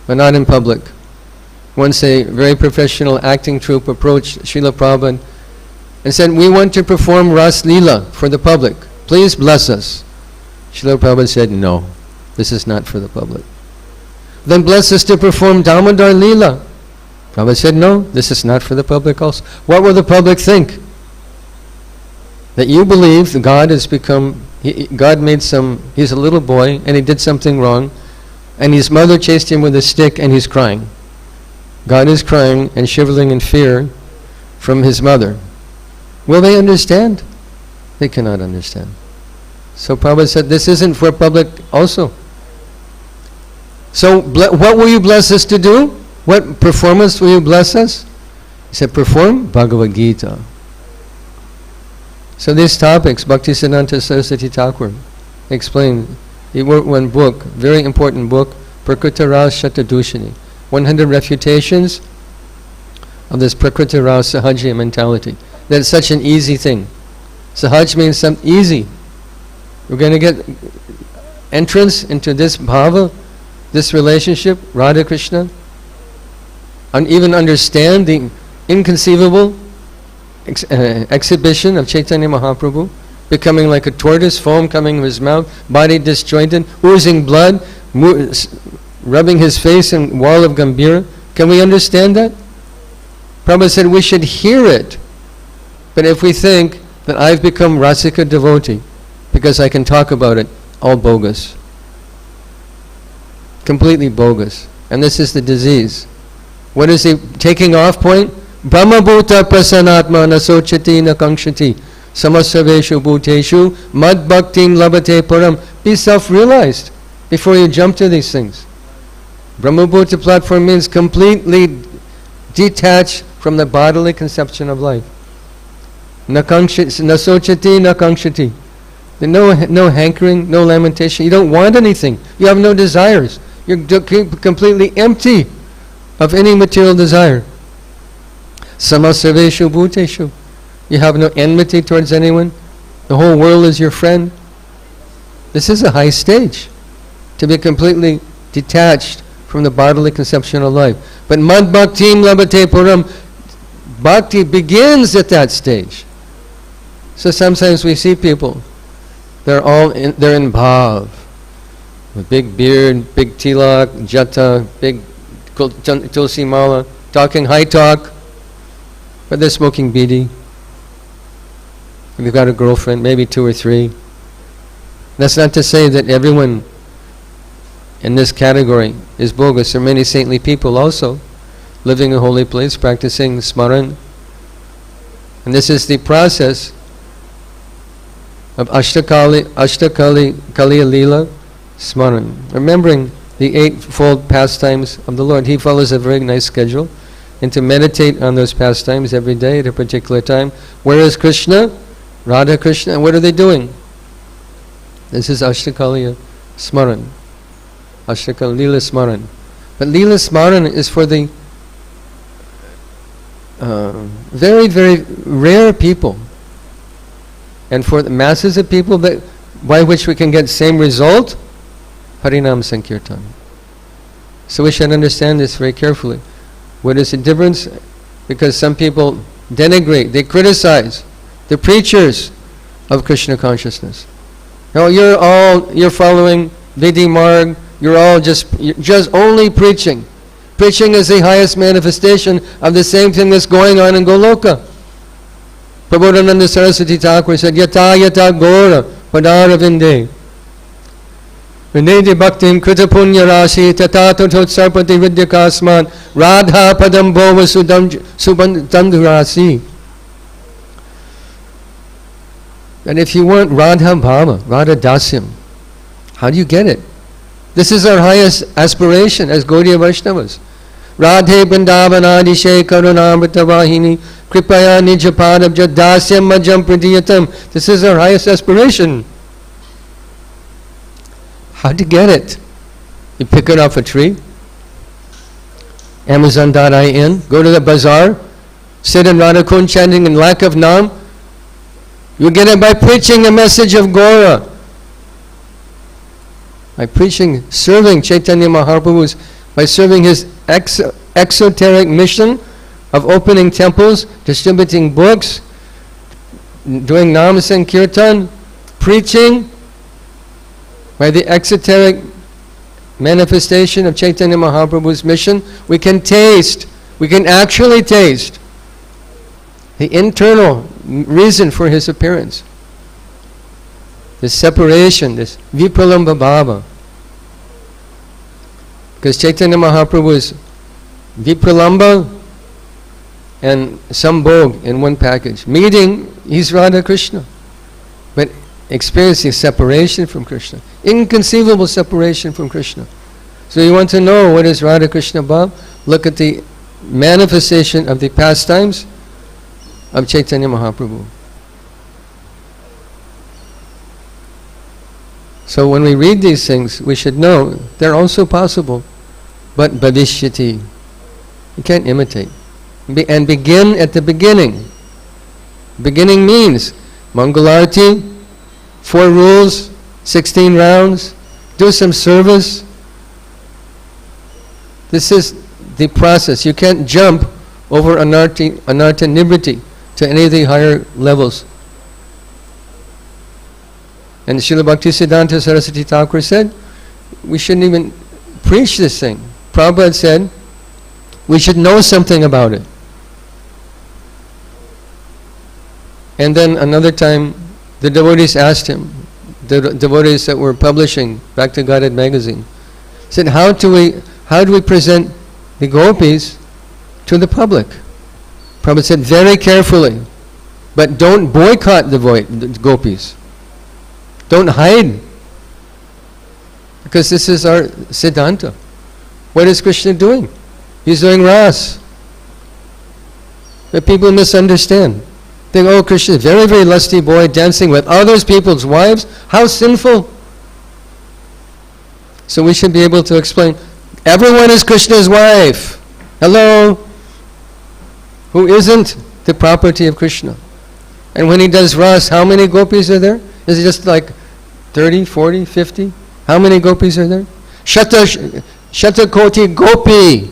but not in public. Once a very professional acting troupe approached Srila Prabhupada and said, we want to perform Ras Leela for the public. Please bless us. Srila Prabhupada said, no, this is not for the public. Then bless us to perform Damodar Leela. Prabhupada said, no, this is not for the public also. What will the public think? That you believe that God has become, God made he's a little boy and he did something wrong, and his mother chased him with a stick and he's crying. God is crying and shivering in fear from his mother. Will they understand? They cannot understand. So Prabhupada said, this isn't for public also. So what will you bless us to do? What performance will you bless us? He said, perform Bhagavad-gita. So these topics, Bhaktisiddhanta Saraswati Thakur explained. He wrote one book, very important book, Prakriti Ras Shatadushini, 100 refutations of this Prakriti Ras Sahaja mentality. That it's such an easy thing. Sahaj means something easy. We're going to get entrance into this bhava, this relationship, Radha Krishna, and even understand the inconceivable exhibition of Chaitanya Mahaprabhu, becoming like a tortoise, foam coming from his mouth, body disjointed, oozing blood, rubbing his face in wall of Gambhira. Can we understand that? Prabhupada said we should hear it. But if we think that I've become Rasika devotee because I can talk about it, all bogus. Completely bogus. And this is the disease. What is the taking off point? Brahma bhuta prasanatma nasochati nakangshati samasaveshu bhuteshu mad bhaktim labate param. Be self-realized before you jump to these things. Brahma bhuta platform means completely detached from the bodily conception of life. Nasochati nakangshati. No hankering, no lamentation. You don't want anything. You have no desires. You're completely empty of any material desire. Samasaveshu bhuteshu. You have no enmity towards anyone. The whole world is your friend. This is a high stage, to be completely detached from the bodily conception of life. But mad bhaktim labate param. Bhakti begins at that stage. So sometimes we see people, they're in bhav, with big beard, big tilak, jata, big tulsi mala, talking high talk. but they're smoking bidi. They've got a girlfriend, maybe 2 or 3. That's not to say that everyone in this category is bogus. There are many saintly people also living in a holy place, practicing smaran. And this is the process of Ashtakali Kaliya Leela Smaran, remembering the 8-fold pastimes of the Lord. He follows a very nice schedule, and to meditate on those pastimes every day at a particular time. Where is Krishna? Radha Krishna. And what are they doing? This is Ashtakaliya Smaran. Ashtakal Leela Smaran. But Leela Smaran is for the very, very rare people, and for the masses of people that by which we can get same result, Harinam Sankirtan. So we should understand this very carefully. What is the difference? Because some people denigrate, they criticize the preachers of Krishna consciousness. No, you're following Vidhi Marg, you're just only preaching. Preaching is the highest manifestation of the same thing that's going on in Goloka. Prabodhananda Saraswati Thakur said, Yata yata gora padara vinde. Vinedi bhaktim krita punya rashi tatato sarpati vidyakasman radha padam bhova subandurasi. And if you want Radha Bhava, Radha Dasyam, how do you get it? This is our highest aspiration as Gaudiya Vaishnavas. Radhe Vrindavanadishe Karunamrita Vahini Kripaya Nijapadabja Dasyam Majam Pradiyatam. This is our highest aspiration. How to get it? You pick it off a tree, Amazon.in, go to the bazaar, sit in Radha Kund chanting in lack of Nam. You get it by preaching the message of Gaura. By preaching, serving Chaitanya Mahaprabhu's, by serving his exoteric mission of opening temples, distributing books, doing Nam Sankirtan, preaching, by the exoteric manifestation of Chaitanya Mahaprabhu's mission, we can actually taste the internal reason for his appearance. This separation, this Vipalamba Bhava. Because Chaitanya Mahaprabhu is Vipalamba and Sambhog in one package. Meeting, he's Radha Krishna. But experiencing separation from Krishna. Inconceivable separation from Krishna. So you want to know what is Radha Krishna Bhav? Look at the manifestation of the pastimes of Chaitanya Mahaprabhu. So when we read these things, we should know they're also possible, but bhavishyati. You can't imitate. And begin at the beginning. Beginning means Mangal Aarti, 4 rules, 16 rounds, do some service. This is the process. You can't jump over anarta nibriti to any of the higher levels. And Srila Bhaktisiddhanta Saraswati Thakur said, we shouldn't even preach this thing. Prabhupada said, we should know something about it. And then another time, the devotees asked him, the devotees that were publishing Bhakti Guided magazine, said, how do we present the gopis to the public? Prabhupada said, very carefully, but don't boycott the gopis. Don't hide. Because this is our Siddhanta. What is Krishna doing? He's doing ras. But people misunderstand. They go, oh, Krishna is a very, very lusty boy dancing with others people's wives. How sinful. So we should be able to explain, everyone is Krishna's wife. Hello. Who isn't the property of Krishna? And when he does ras, how many gopis are there? Is it just like 30, 40, 50? How many gopis are there? Shata koti gopi.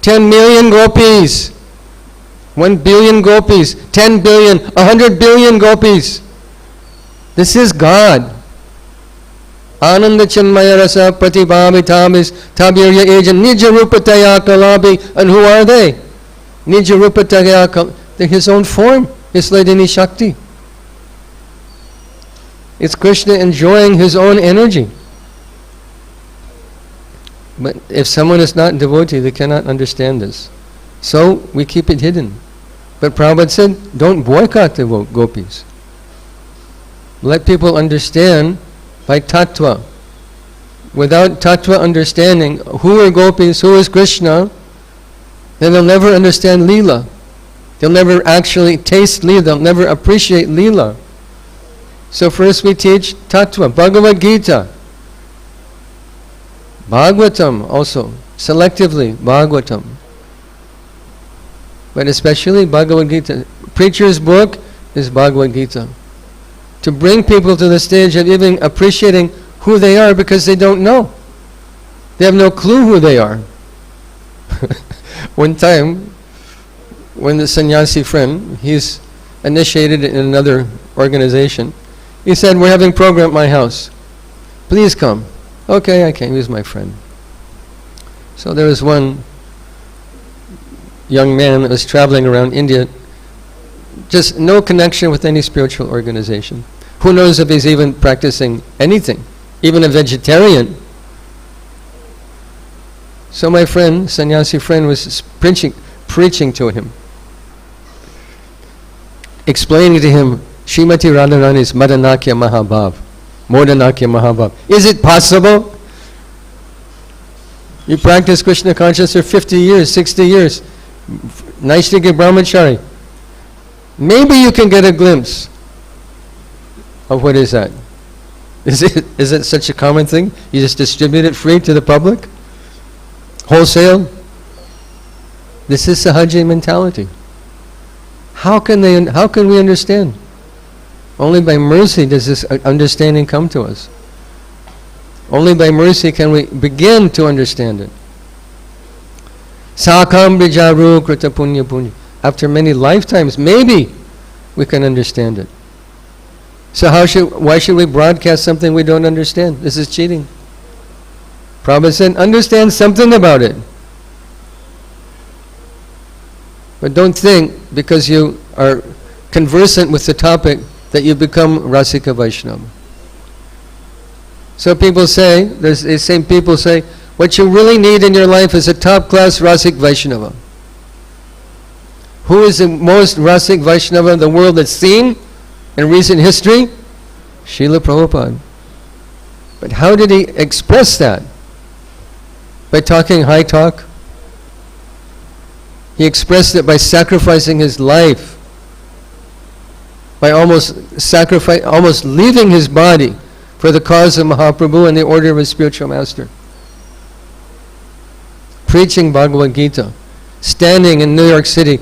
10 million gopis. 1 billion gopis. 10 billion. 100 billion gopis. This is God. Ananda Chinmaya Rasa Pratibhavi Tamis Tabirya Ajan Nija Rupataya Kalabi. And who are they? Nija Rupa Tagaya, his own form, is Ladini Shakti. It's Krishna enjoying his own energy. But if someone is not devotee, they cannot understand this. So we keep it hidden. But Prabhupada said, don't boycott the gopis. Let people understand by tattva. Without tattva understanding, who are gopis, who is Krishna, then they'll never understand Leela. They'll never actually taste Leela. They'll never appreciate Leela. So first we teach tattva, Bhagavad-gita, Bhagavatam also, selectively Bhagavatam. But especially Bhagavad-gita. Preacher's book is Bhagavad-gita. To bring people to the stage of even appreciating who they are, because they don't know. They have no clue who they are. One time, when the sannyasi friend, he's initiated in another organization, he said, we're having program at my house. Please come. Okay, I came. He was my friend. So there was one young man that was traveling around India, just no connection with any spiritual organization. Who knows if he's even practicing anything, even a vegetarian. So my friend, sannyasi friend, was preaching to him, explaining to him, Srimati Radharani's Madanakya Mahabhav, Modanakya Mahabhav. Is it possible? You practice Krishna consciousness for 50 years, 60 years, Naishtika Brahmachari. Maybe you can get a glimpse of what is that. Is it such a common thing? You just distribute it free to the public? Wholesale? This is Sahaja mentality. How can we understand? Only by mercy does this understanding come to us. Only by mercy can we begin to understand it. Sakam bijaru krita punya punya. After many lifetimes, maybe we can understand it. So why should we broadcast something we don't understand? This is cheating. Prabhupada said, understand something about it. But don't think, because you are conversant with the topic, that you become Rasika Vaishnava. So people say, these same people say, what you really need in your life is a top-class Rasik Vaishnava. Who is the most Rasik Vaishnava in the world that's seen in recent history? Srila Prabhupada. But how did he express that? By talking high talk? He expressed it by sacrificing his life, by almost leaving his body for the cause of Mahaprabhu and the order of his spiritual master. Preaching Bhagavad-gita, standing in New York City,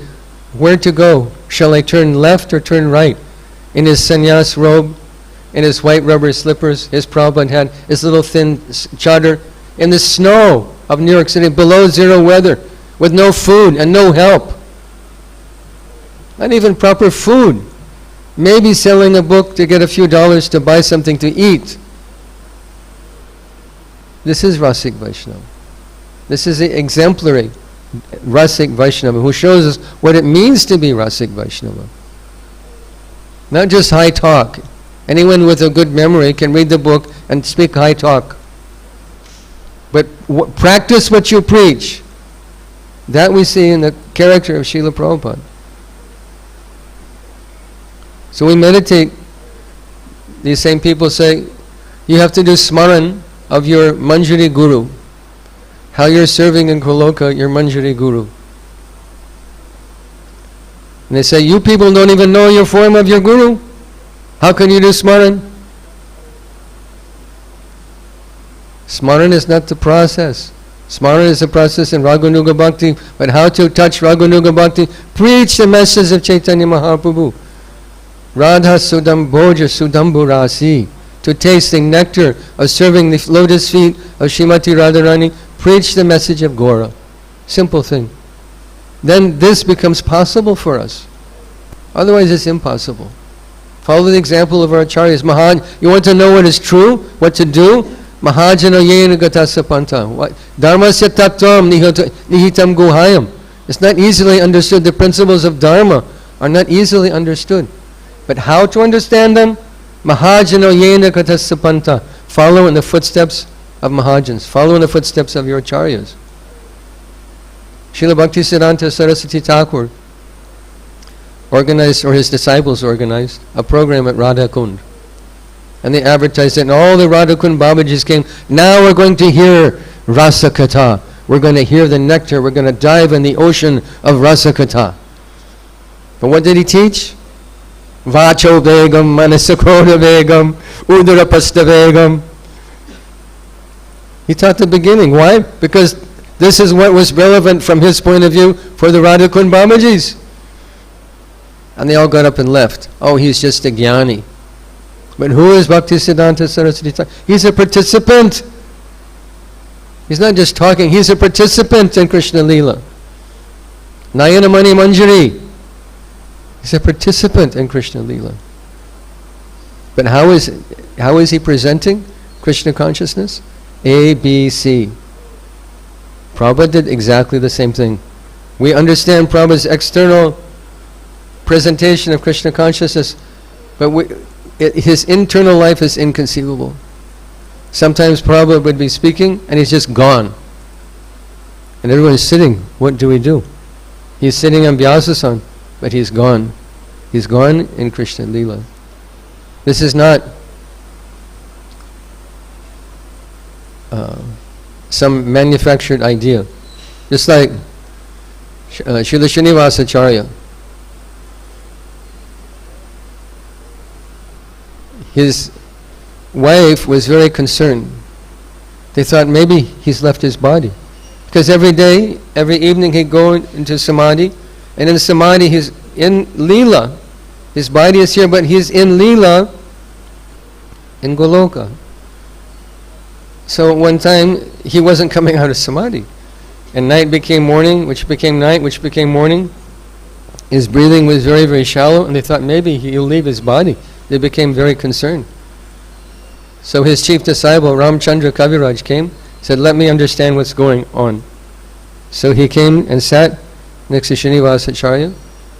where to go? Shall I turn left or turn right? In his sannyas robe, in his white rubber slippers, his Prabhupada had his little thin chadar, in the snow of New York City, below zero weather, with no food and no help. Not even proper food. Maybe selling a book to get a few dollars to buy something to eat. This is Rasik Vaishnava. This is the exemplary Rasik Vaishnava who shows us what it means to be Rasik Vaishnava. Not just high talk. Anyone with a good memory can read the book and speak high talk. But practice what you preach. That we see in the character of Srila Prabhupada. So we meditate. These same people say, you have to do smaran of your Manjari Guru. How you're serving in Goloka, your Manjari Guru. And they say, you people don't even know your form of your Guru. How can you do smaran? Smaran is not the process. Smaran is the process in Raganuga Bhakti. But how to touch Raganuga Bhakti? Preach the message of Chaitanya Mahaprabhu. Radha Sudam Bhoja Sudambu Rasi. To taste the nectar of serving the lotus feet of Srimati Radharani. Preach the message of Gaura. Simple thing. Then this becomes possible for us. Otherwise it's impossible. Follow the example of our acharyas. You want to know what is true? What to do? Mahajana yena gatasa panta. Dharmasya tattvam nihitam guhayam. It's not easily understood. The principles of Dharma are not easily understood. But how to understand them? Mahajano yena katasapanta. Follow in the footsteps of Mahajans. Follow in the footsteps of your acharyas. Srila Bhaktisiddhanta Saraswati Thakur organized, or his disciples organized, a program at Radha Kund. And they advertised it, and all the Radha Kund Babajis came. Now we're going to hear Rasa Katha. We're going to hear the nectar. We're going to dive in the ocean of Rasa Katha. But what did he teach? Vacho Vegam, Manasakroda Vegam, Udarapasta Vegam. He taught the beginning. Why? Because this is what was relevant from his point of view for the Radha Kund Babajis. And they all got up and left. Oh, he's just a jnani. But who is Bhaktisiddhanta Saraswati Thakur? He's a participant. He's not just talking, he's a participant in Krishna Leela. Nayana Mani Manjari. He's a participant in Krishna Leela. But how is he presenting Krishna consciousness? A, B, C. Prabhupada did exactly the same thing. We understand Prabhupada's external presentation of Krishna consciousness, but his internal life is inconceivable. Sometimes Prabhupada would be speaking and he's just gone. And everyone's sitting. What do we do? He's sitting on Vyasasan, but he's gone. He's gone in Krishna Leela. This is not some manufactured idea. Just like Srila Srinivasacharya. His wife was very concerned. They thought maybe he's left his body. Because every day, every evening he'd go into Samadhi, and in Samadhi he's in Leela. His body is here, but he's in Leela in Goloka. So one time he wasn't coming out of Samadhi. And night became morning, which became night, which became morning. His breathing was very, very shallow, and they thought maybe he'll leave his body. They became very concerned. So his chief disciple, Ramchandra Kaviraj, came, said, let me understand what's going on. So he came and sat next to Srinivasacharya,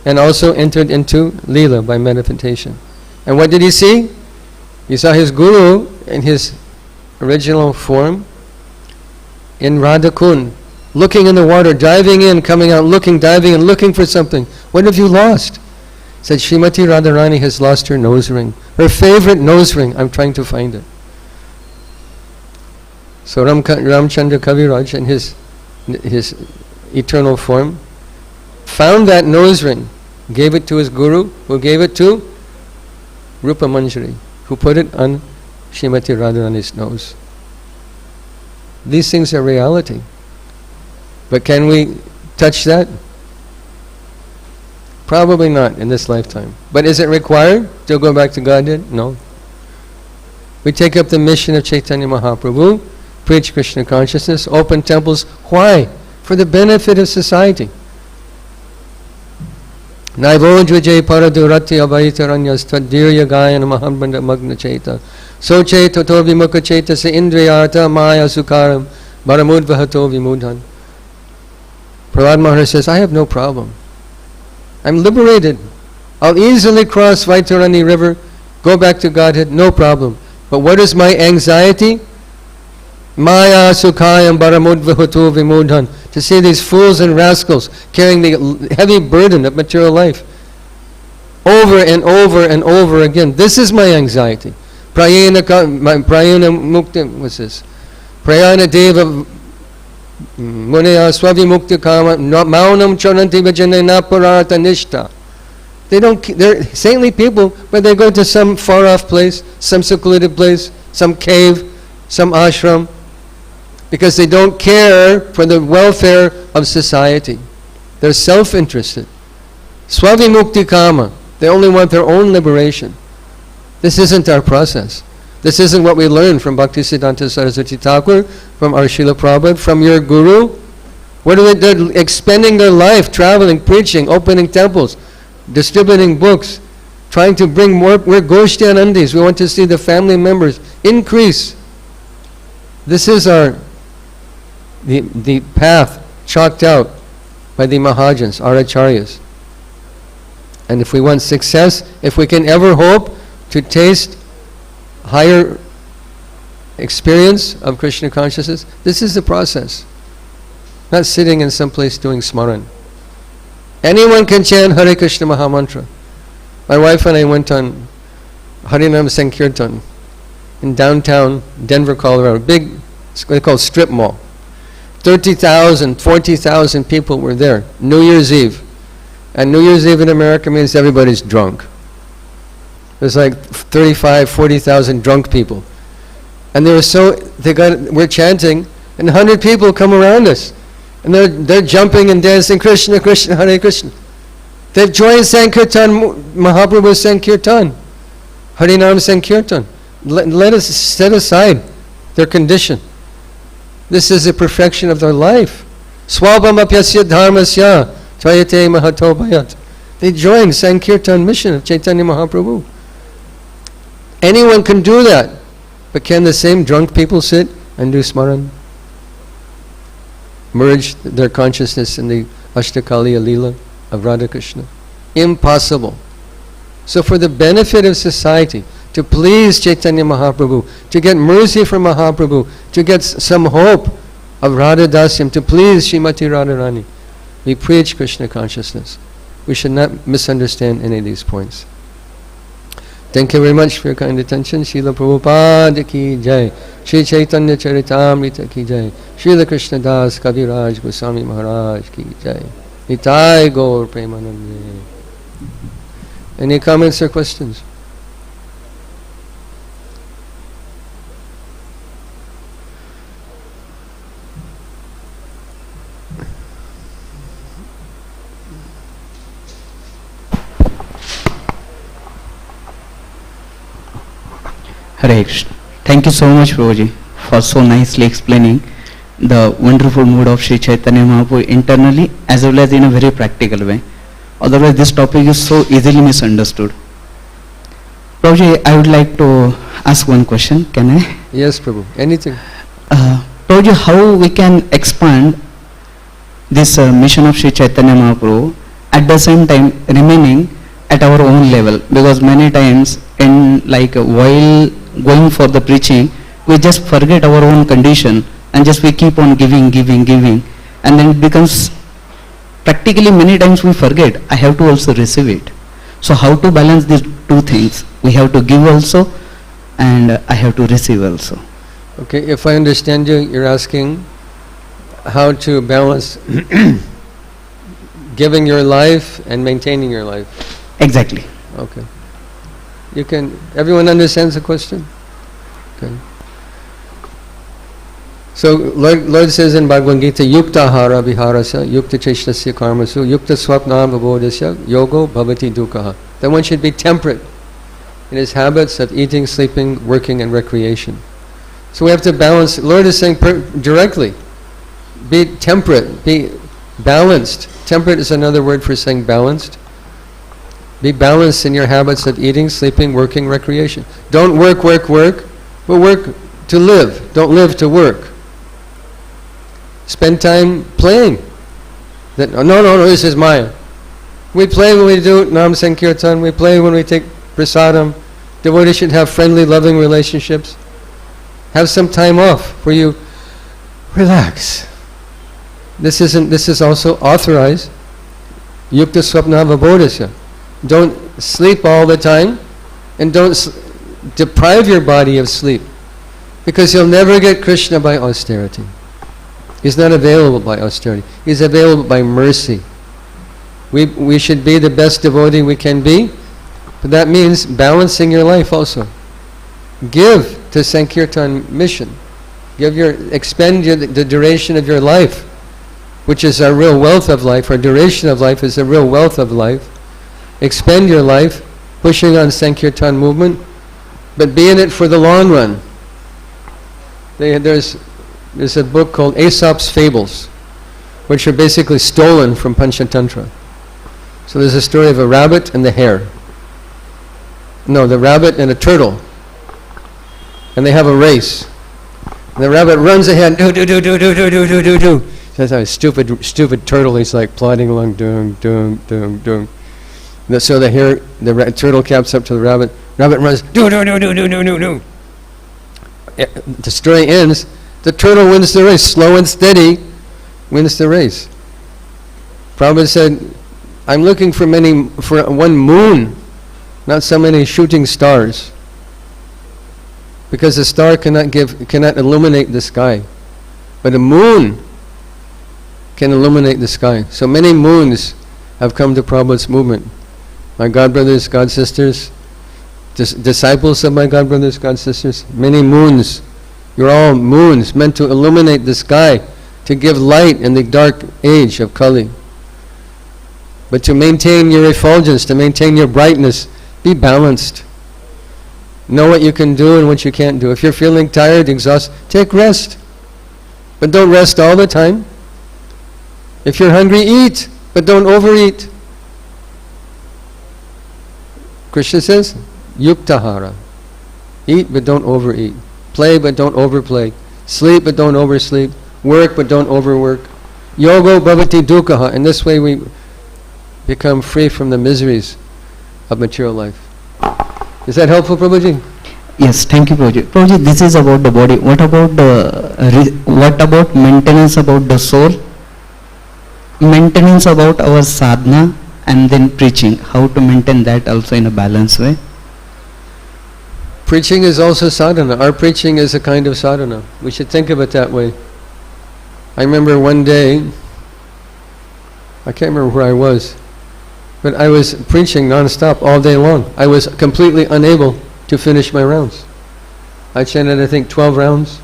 and also entered into Leela by meditation. And what did he see? He saw his guru in his original form in Radha Kund, looking in the water, diving in, coming out, looking, diving in, looking for something. What have you lost? Said, Srimati Radharani has lost her nose ring. Her favorite nose ring. I'm trying to find it. So Ramchandra Kaviraj in his eternal form found that nose ring, gave it to his guru, who gave it to Rupa Manjari, who put it on Srimati Radharani's nose. These things are reality. But can we touch that? Probably not in this lifetime. But is it required to go back to Godhead? No. We take up the mission of Chaitanya Mahaprabhu, preach Krishna consciousness, open temples. Why? For the benefit of society. Naivojvijay paradurati abhaitaranyas taddirya gayana mahabanda magna chaita. So chaita to vimukha chaita se indriyarta maya sukaram baramudvahato vimudhan. Prahlad Maharaj says, I have no problem. I'm liberated. I'll easily cross Vaitarani river, go back to Godhead, no problem. But what is my anxiety? Maya sukhayam baramudvahutu vimudhan. To see these fools and rascals carrying the heavy burden of material life over and over and over again. This is my anxiety. Prayana mukti, what's this? Prayana deva Munaya swavi mukti kama maunam charanti vajane naparata nishta. They're saintly people, but they go to some far-off place, some secluded place, some cave, some ashram, because they don't care for the welfare of society. They're self-interested. Swavi mukti kama. They only want their own liberation. This isn't our process. This isn't what we learn from Bhaktisiddhanta Saraswati Thakur, from our Srila Prabhupada, from your guru. What are they? They're expending their life traveling, preaching, opening temples, distributing books, trying to bring more. We're Goshtyanandis. We want to see the family members increase. This is the path chalked out by the Mahajans, our Acharyas. And if we want success, if we can ever hope to taste higher experience of Krishna consciousness, this is the process. Not sitting in some place doing smaran. Anyone can chant Hare Krishna Mahamantra. My wife and I went on Harinam Sankirtan in downtown Denver, Colorado. Big, they call strip mall. 30,000, 40,000 people were there. New Year's Eve. And New Year's Eve in America means everybody's drunk. There's like 35, 40,000 drunk people. And we're chanting, and 100 people come around us. And they're jumping and dancing, Krishna, Krishna, Hare Krishna. They've joined Sankirtan, Mahaprabhu Sankirtan, Harinam Sankirtan. Let us set aside their condition. This is the perfection of their life. Swabham apyasya dharmasya chayate mahato bhayat. They joined Sankirtan mission of Chaitanya Mahaprabhu. Anyone can do that. But can the same drunk people sit and do smaran? Merge their consciousness in the Ashtakaliya Leela of Radha Krishna? Impossible. So for the benefit of society, to please Chaitanya Mahaprabhu, to get mercy from Mahaprabhu, to get some hope of Radha Dasyam, to please Srimati Radharani, we preach Krishna consciousness. We should not misunderstand any of these points. Thank you very much for your kind attention. Srila Prabhupada ki jai. Sri Chaitanya-Charitamrta ki jai. Srila Krishna Das Kaviraj Goswami Maharaj ki jai. Nitai Gaur Premanande. Any comments or questions? Hare Krishna. Thank you so much, Prabhuji, for so nicely explaining the wonderful mood of Sri Chaitanya Mahaprabhu internally as well as in a very practical way. Otherwise, this topic is so easily misunderstood. Prabhuji, I would like to ask one question. Can I? Yes, Prabhu. Anything. Prabhuji, how we can expand this mission of Sri Chaitanya Mahaprabhu at the same time remaining at our own level? Because many times while going for the preaching, we just forget our own condition and just we keep on giving, and then it becomes practically many times we forget, I have to also receive it. So how to balance these two things? We have to give also and I have to receive also. Okay, if I understand you, you're asking how to balance giving your life and maintaining your life. Exactly. Okay. Everyone understands the question? Okay. So Lord says in Bhagavad-gita, Yukta hara viharasya, Yukta chestasya karmasu, Yukta swapna vabodasya, Yogo bhavati dukkha. That one should be temperate in his habits of eating, sleeping, working, and recreation. So we have to balance. Lord is saying directly, be temperate, be balanced. Temperate is another word for saying balanced. Be balanced in your habits of eating, sleeping, working, recreation. Don't work, but work to live. Don't live to work. Spend time playing. No, this is Maya. We play when we do Nam Sankirtan. We play when we take prasadam. Devotees should have friendly, loving relationships. Have some time off where you relax. This is also authorized. Yukta swapna vabodasya. Don't sleep all the time, and don't deprive your body of sleep, because you'll never get Krishna by austerity. He's not available by austerity. He's available by mercy. We should be the best devotee we can be, but that means balancing your life also. Give to Sankirtan mission. Expend the duration of your life, which is our real wealth of life. Our duration of life is the real wealth of life. Expend your life pushing on Sankirtan movement, but be in it for the long run. There's a book called Aesop's Fables, which are basically stolen from Panchatantra. So there's a story of a rabbit and the hare. No, the rabbit and a turtle. And they have a race. And the rabbit runs ahead, do. That's how a stupid turtle is like plodding along, doing. So the turtle caps up to the rabbit. Rabbit runs, do. The story ends. The turtle wins the race, slow and steady, wins the race. Prabhupada said, I'm looking for one moon, not so many shooting stars. Because a star cannot illuminate the sky. But a moon can illuminate the sky. So many moons have come to Prabhupada's movement. My godbrothers, godsisters, disciples of my godbrothers, godsisters, many moons. You're all moons meant to illuminate the sky, to give light in the dark age of Kali. But to maintain your effulgence, to maintain your brightness, be balanced. Know what you can do and what you can't do. If you're feeling tired, exhausted, take rest. But don't rest all the time. If you're hungry, eat, but don't overeat. Krishna says, yuktahara. Eat, but don't overeat. Play, but don't overplay. Sleep, but don't oversleep. Work, but don't overwork. Yogo bhavati dukkha. In this way we become free from the miseries of material life. Is that helpful, Prabhuji? Yes, thank you, Prabhuji. Prabhuji, this is about the body. What about maintenance about the soul? Maintenance about our sadhana, and then preaching. How to maintain that also in a balanced way? Preaching is also sadhana. Our preaching is a kind of sadhana. We should think of it that way. I remember one day, I can't remember where I was, but I was preaching non-stop all day long. I was completely unable to finish my rounds. I chanted, I think, 12 rounds,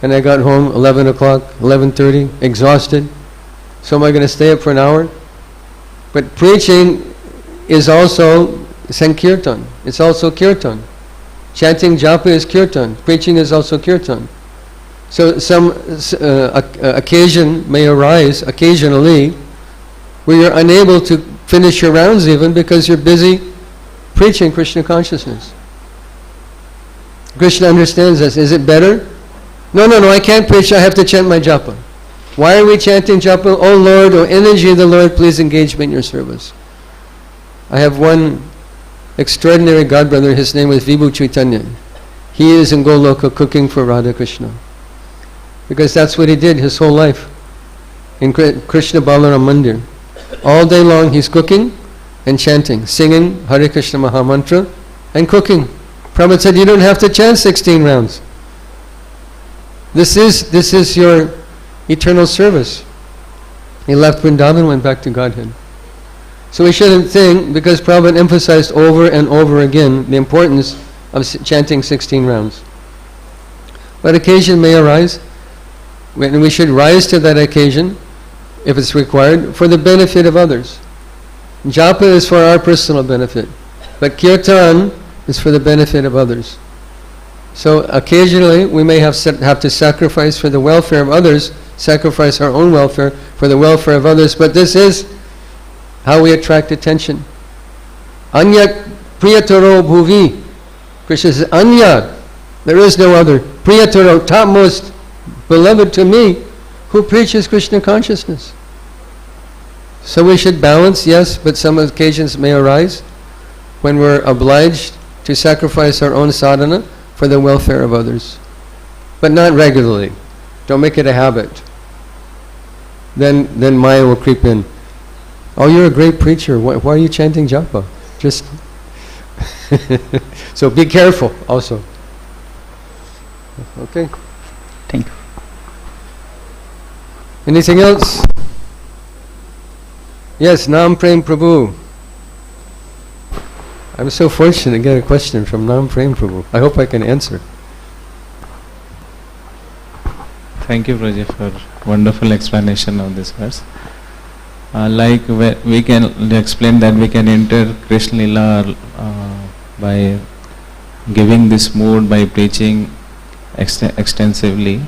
and I got home 11 o'clock, 11:30, exhausted. So am I going to stay up for an hour? But preaching is also sankirtan. It's also kirtan. Chanting japa is kirtan. Preaching is also kirtan. So some occasion may arise, occasionally, where you're unable to finish your rounds even because you're busy preaching Krishna consciousness. Krishna understands this. Is it better? No, I can't preach, I have to chant my japa. Why are we chanting japa? Oh Lord, oh energy of the Lord, please engage me in your service. I have one extraordinary godbrother, his name was Vibhu Chaitanya. He is in Goloka cooking for Radha Krishna. Because that's what he did his whole life. In Krishna Balaram Mandir. All day long he's cooking and chanting, singing Hare Krishna Mahamantra and cooking. Prabhupada said, you don't have to chant 16 rounds. This is your eternal service. He left Vrindavan and went back to Godhead. So we shouldn't think, because Prabhupada emphasized over and over again the importance of chanting 16 rounds. But occasion may arise, and we should rise to that occasion, if it's required, for the benefit of others. Japa is for our personal benefit, but kirtan is for the benefit of others. So occasionally we may have to sacrifice for the welfare of others, sacrifice our own welfare for the welfare of others, but this is how we attract attention. Anyat priyataro bhuvi. Krishna says, Anyat, there is no other. Priyataro, topmost beloved to me, who preaches Krishna consciousness. So we should balance, yes, but some occasions may arise when we're obliged to sacrifice our own sadhana for the welfare of others. But not regularly. Don't make it a habit. Then Maya will creep in. Oh, you're a great preacher. Why are you chanting japa? Just so be careful also. Okay. Thank you. Anything else? Yes, Nam Prem Prabhu. I'm so fortunate to get a question from Nam Prem Prabhu. I hope I can answer. Thank you, Prabhuji, for wonderful explanation of this verse. Like we can explain that we can enter Krishna Lila by giving this mood, by preaching extensively.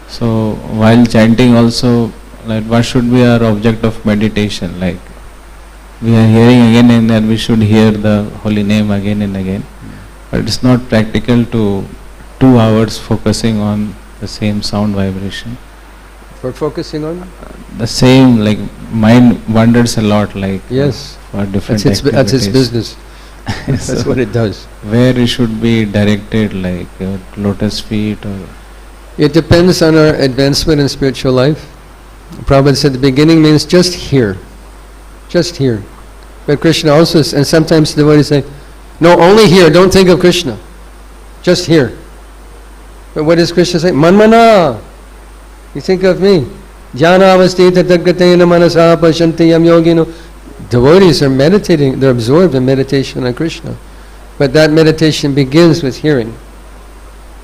So while chanting also, like what should be our object of meditation? Like we are hearing again and then we should hear the holy name again and again. But it's not practical to 2 hours focusing on the same sound vibration. For focusing on? The same, like mind wanders a lot, like yes, for different that's its business. That's what it does. Where it should be directed, like lotus feet, or it depends on our advancement in spiritual life. Prabhupada said the beginning means just here, just here. But Krishna also, and sometimes the devotees say, no, only here, don't think of Krishna, just here. But what does Krishna say? Manmana, you think of me. Jnana avastita tadgatena manasa pashanti yam yogino. Devotees are meditating, they're absorbed in meditation on Krishna. But that meditation begins with hearing.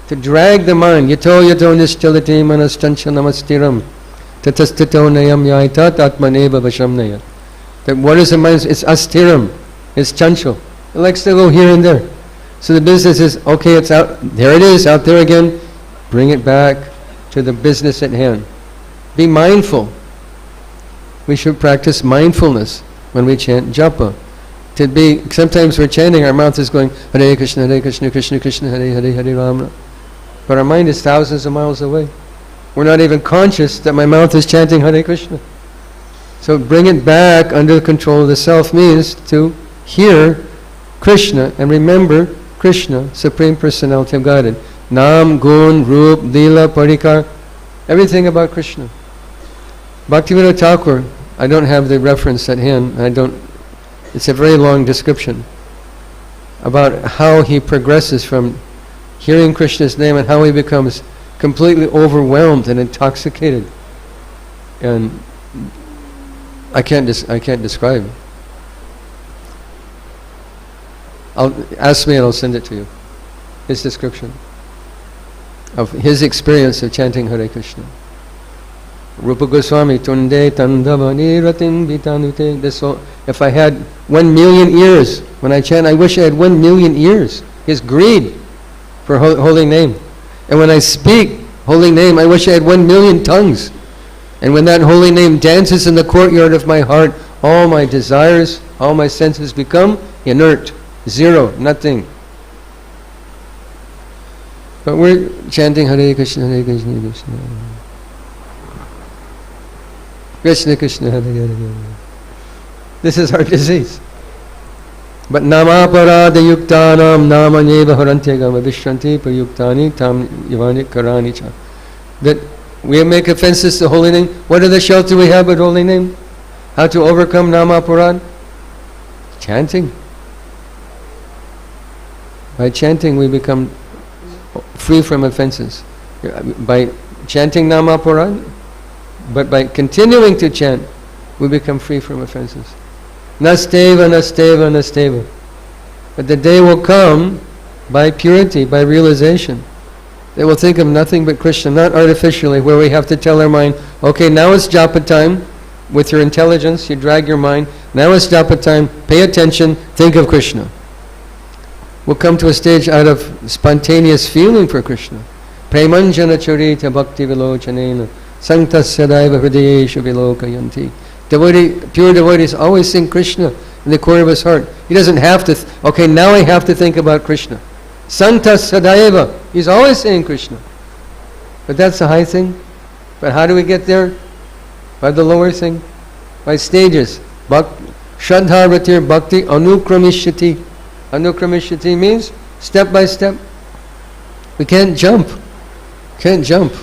To drag the mind, yato nischalati manastancha namastiram, tatastito nayam yaitat atmaneva vashamnaya. That what is the mind? It's astiram, it's chanchal. It likes to go here and there. So the business is, okay, it's out, there it is, out there again. Bring it back to the business at hand. Be mindful. We should practice mindfulness when we chant japa. To be, sometimes we're chanting, our mouth is going, Hare Krishna, Krishna Krishna, Hare Hare, Hare Rama. But our mind is thousands of miles away. We're not even conscious that my mouth is chanting Hare Krishna. So bring it back under the control of the self means to hear Krishna and remember Krishna, Supreme Personality of Godhead. Nam, Gun, Rup, Lila, Parikar, everything about Krishna. Bhaktivinoda Thakur, I don't have the reference at hand, it's a very long description about how he progresses from hearing Krishna's name and how he becomes completely overwhelmed and intoxicated. And I can't describe. Ask me and I'll send it to you. His description of his experience of chanting Hare Krishna. Rupa Goswami, Tunde Tandavani Ratim Vitanute. This whole, if I had 1 million ears when I chant, I wish I had 1 million ears. His greed for holy name. And when I speak holy name, I wish I had 1 million tongues. And when that holy name dances in the courtyard of my heart, all my desires, all my senses become inert, zero, nothing. But we're chanting Hare Krishna, Hare Krishna, Krishna Krishna, Krishna, Hare Hare, Hare. This is our disease. But namaparada yuktanam namanyeva harantyagama vishranti prayuktani tam yavani karani cha. That we make offenses to holy name. What are the shelter we have with holy name? How to overcome namaparad? Chanting. By chanting we become free from offenses. By chanting namaparad, but by continuing to chant, we become free from offenses. Nasteva, nasteva, nasteva. But the day will come by purity, by realization. They will think of nothing but Krishna, not artificially, where we have to tell our mind, okay, now it's japa time. With your intelligence, you drag your mind. Now it's japa time. Pay attention. Think of Krishna. We'll come to a stage out of spontaneous feeling for Krishna. Premanjana charita bhakti vilochanena sanktasya daiva hridayeshu vilokayanti. Pure devotees always sing Krishna in the core of his heart. He doesn't have to, okay, now I have to think about Krishna. Sanktasya daiva, he's always saying Krishna. But that's the high thing. But how do we get there? By the lower thing. By stages. Shraddha ratir bhakti anukramishati. Anukramishati means step by step. We can't jump. Can't jump.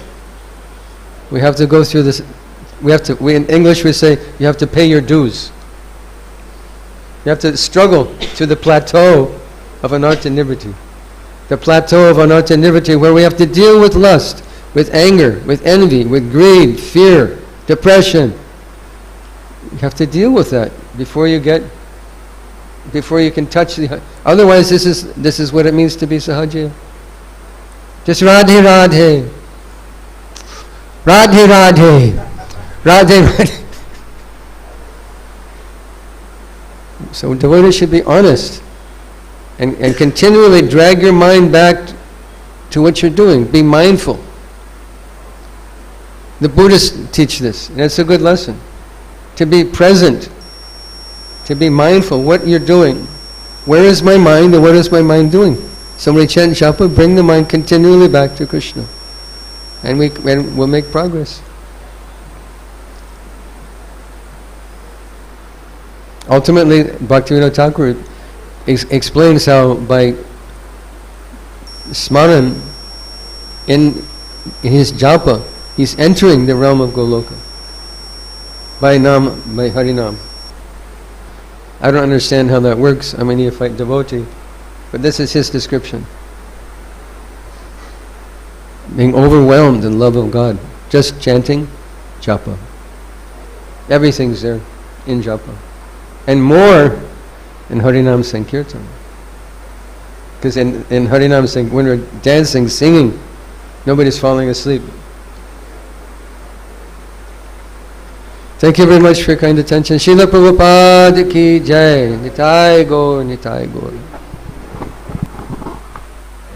We have to go through this. We in English we say you have to pay your dues. You have to struggle to the plateau of anartha-nivritti. The plateau of anartha-nivritti where we have to deal with lust, with anger, with envy, with greed, fear, depression. You have to deal with that before you can touch the. Otherwise, this is what it means to be sahaja. Just Radhe Radhe, Radhe Radhe, Radhe Radhe. So devotees should be honest and continually drag your mind back to what you're doing. Be mindful. The Buddhists teach this, and it's a good lesson. To be present, to be mindful what you're doing. Where is my mind and what is my mind doing? Somebody chant japa, bring the mind continually back to Krishna. And we'll make progress. ultimately, Bhaktivinoda Thakur explains how by smaran in his japa, he's entering the realm of Goloka by Harinam. I don't understand how that works. I'm a neophyte devotee, but this is his description. Being overwhelmed in love of God, just chanting japa. Everything's there in japa, and more in Harinam Sankirtan. Because in Harinam Sankirtan, when we're dancing, singing, nobody's falling asleep. Thank you very much for your kind attention. Srila Prabhupada ki jai. Nitai Gaur, Nitai Gaur.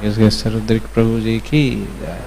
Sarvadrik Prabhu ji ki jai.